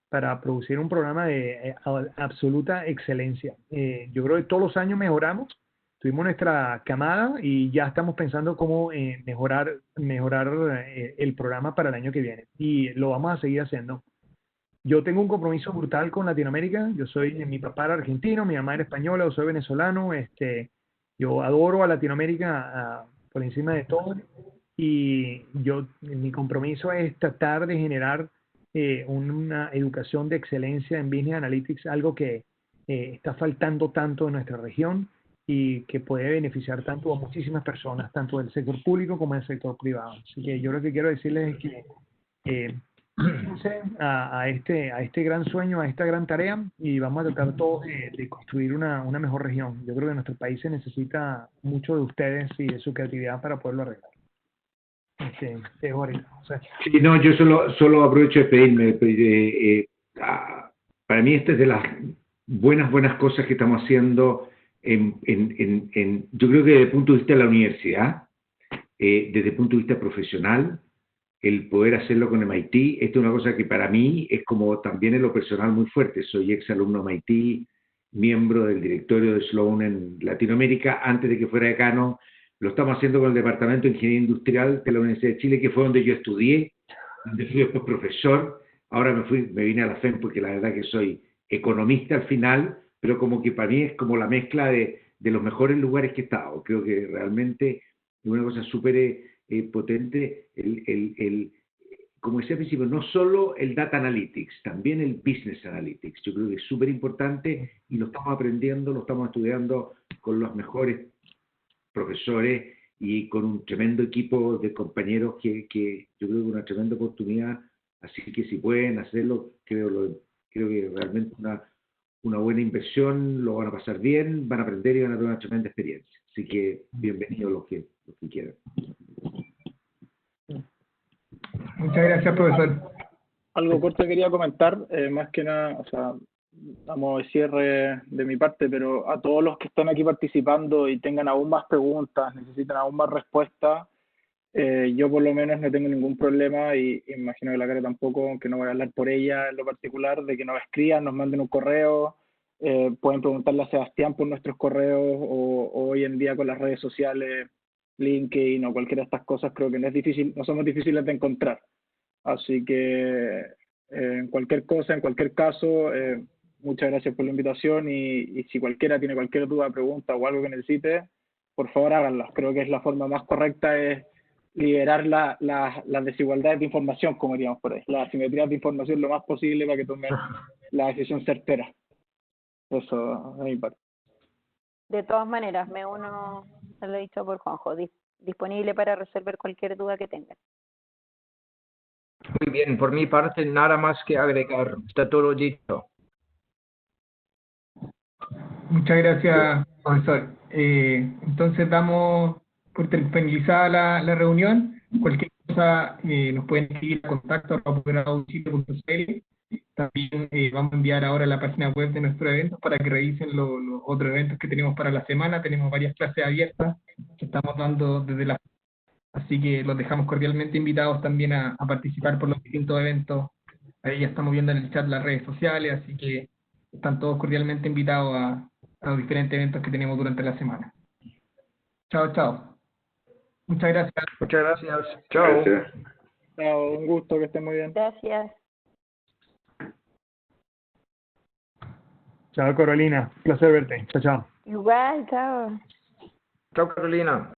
para producir un programa de absoluta excelencia. Yo creo que todos los años mejoramos, tuvimos nuestra camada y ya estamos pensando cómo mejorar el programa para el año que viene y lo vamos a seguir haciendo. Yo tengo un compromiso brutal con Latinoamérica. Mi papá era argentino, mi mamá era española, yo soy venezolano. Yo adoro a Latinoamérica por encima de todo. Y mi compromiso es tratar de generar una educación de excelencia en Business Analytics, algo que está faltando tanto en nuestra región y que puede beneficiar tanto a muchísimas personas, tanto del sector público como del sector privado. Así que yo lo que quiero decirles es que a este gran sueño, a esta gran tarea y vamos a tratar todos de construir una mejor región. Yo creo que nuestro país se necesita mucho de ustedes y de su creatividad para poderlo arreglar. Sí, no, yo solo aprovecho de pedirme. Para mí esta es de las buenas cosas que estamos haciendo yo creo que desde el punto de vista de la universidad, desde el punto de vista profesional, el poder hacerlo con MIT, esto es una cosa que para mí es como también en lo personal muy fuerte. Soy ex alumno MIT, miembro del directorio de Sloan en Latinoamérica. Antes de que fuera decano, lo estamos haciendo con el Departamento de Ingeniería Industrial de la Universidad de Chile, que fue donde yo estudié, donde fui después profesor. Ahora me vine a la FEM porque la verdad que soy economista al final, pero como que para mí es como la mezcla de los mejores lugares que he estado. Creo que realmente es una cosa súper potente, como decía al principio, no solo el Data Analytics, también el Business Analytics. Yo creo que es súper importante y lo estamos aprendiendo, lo estamos estudiando con los mejores profesores y con un tremendo equipo de compañeros que yo creo que es una tremenda oportunidad. Así que si pueden hacerlo, creo que realmente una buena inversión, lo van a pasar bien, van a aprender y van a tener una tremenda experiencia. Así que bienvenidos los que quieran. Muchas gracias, profesor. Algo corto quería comentar, más que nada, o sea, vamos de cierre de mi parte, pero a todos los que están aquí participando y tengan aún más preguntas, necesitan aún más respuestas, yo por lo menos no tengo ningún problema y imagino que la Cara tampoco, aunque no voy a hablar por ella en lo particular, de que nos escriban, nos manden un correo, pueden preguntarle a Sebastián por nuestros correos o hoy en día con las redes sociales, LinkedIn o cualquiera de estas cosas, creo que no somos difíciles de encontrar. Así que en cualquier cosa, en cualquier caso, muchas gracias por la invitación y si cualquiera tiene cualquier duda, pregunta o algo que necesite, por favor háganlas. Creo que es la forma más correcta es liberar las desigualdades de información, como diríamos por ahí, las asimetrías de información lo más posible para que tomen la decisión certera. Eso es mi parte. De todas maneras, me uno a lo dicho por Juanjo, disponible para resolver cualquier duda que tengan. Muy bien, por mi parte nada más que agregar, está todo dicho. Muchas gracias, profesor. Entonces damos por finalizada la reunión. Cualquier cosa nos pueden seguir a contacto@poderauchile.cl. También vamos a enviar ahora la página web de nuestro evento para que revisen los otros eventos que tenemos para la semana. Tenemos varias clases abiertas que estamos dando desde la... Así que los dejamos cordialmente invitados también a participar por los distintos eventos. Ahí ya estamos viendo en el chat las redes sociales, así que están todos cordialmente invitados a los diferentes eventos que tenemos durante la semana. Chao, chao. Muchas gracias. Muchas gracias. Chao. Gracias. Chao, un gusto, que estén muy bien. Gracias. Chao, Carolina. Placer verte. Chao, chao. Igual, chao. Chao, Carolina.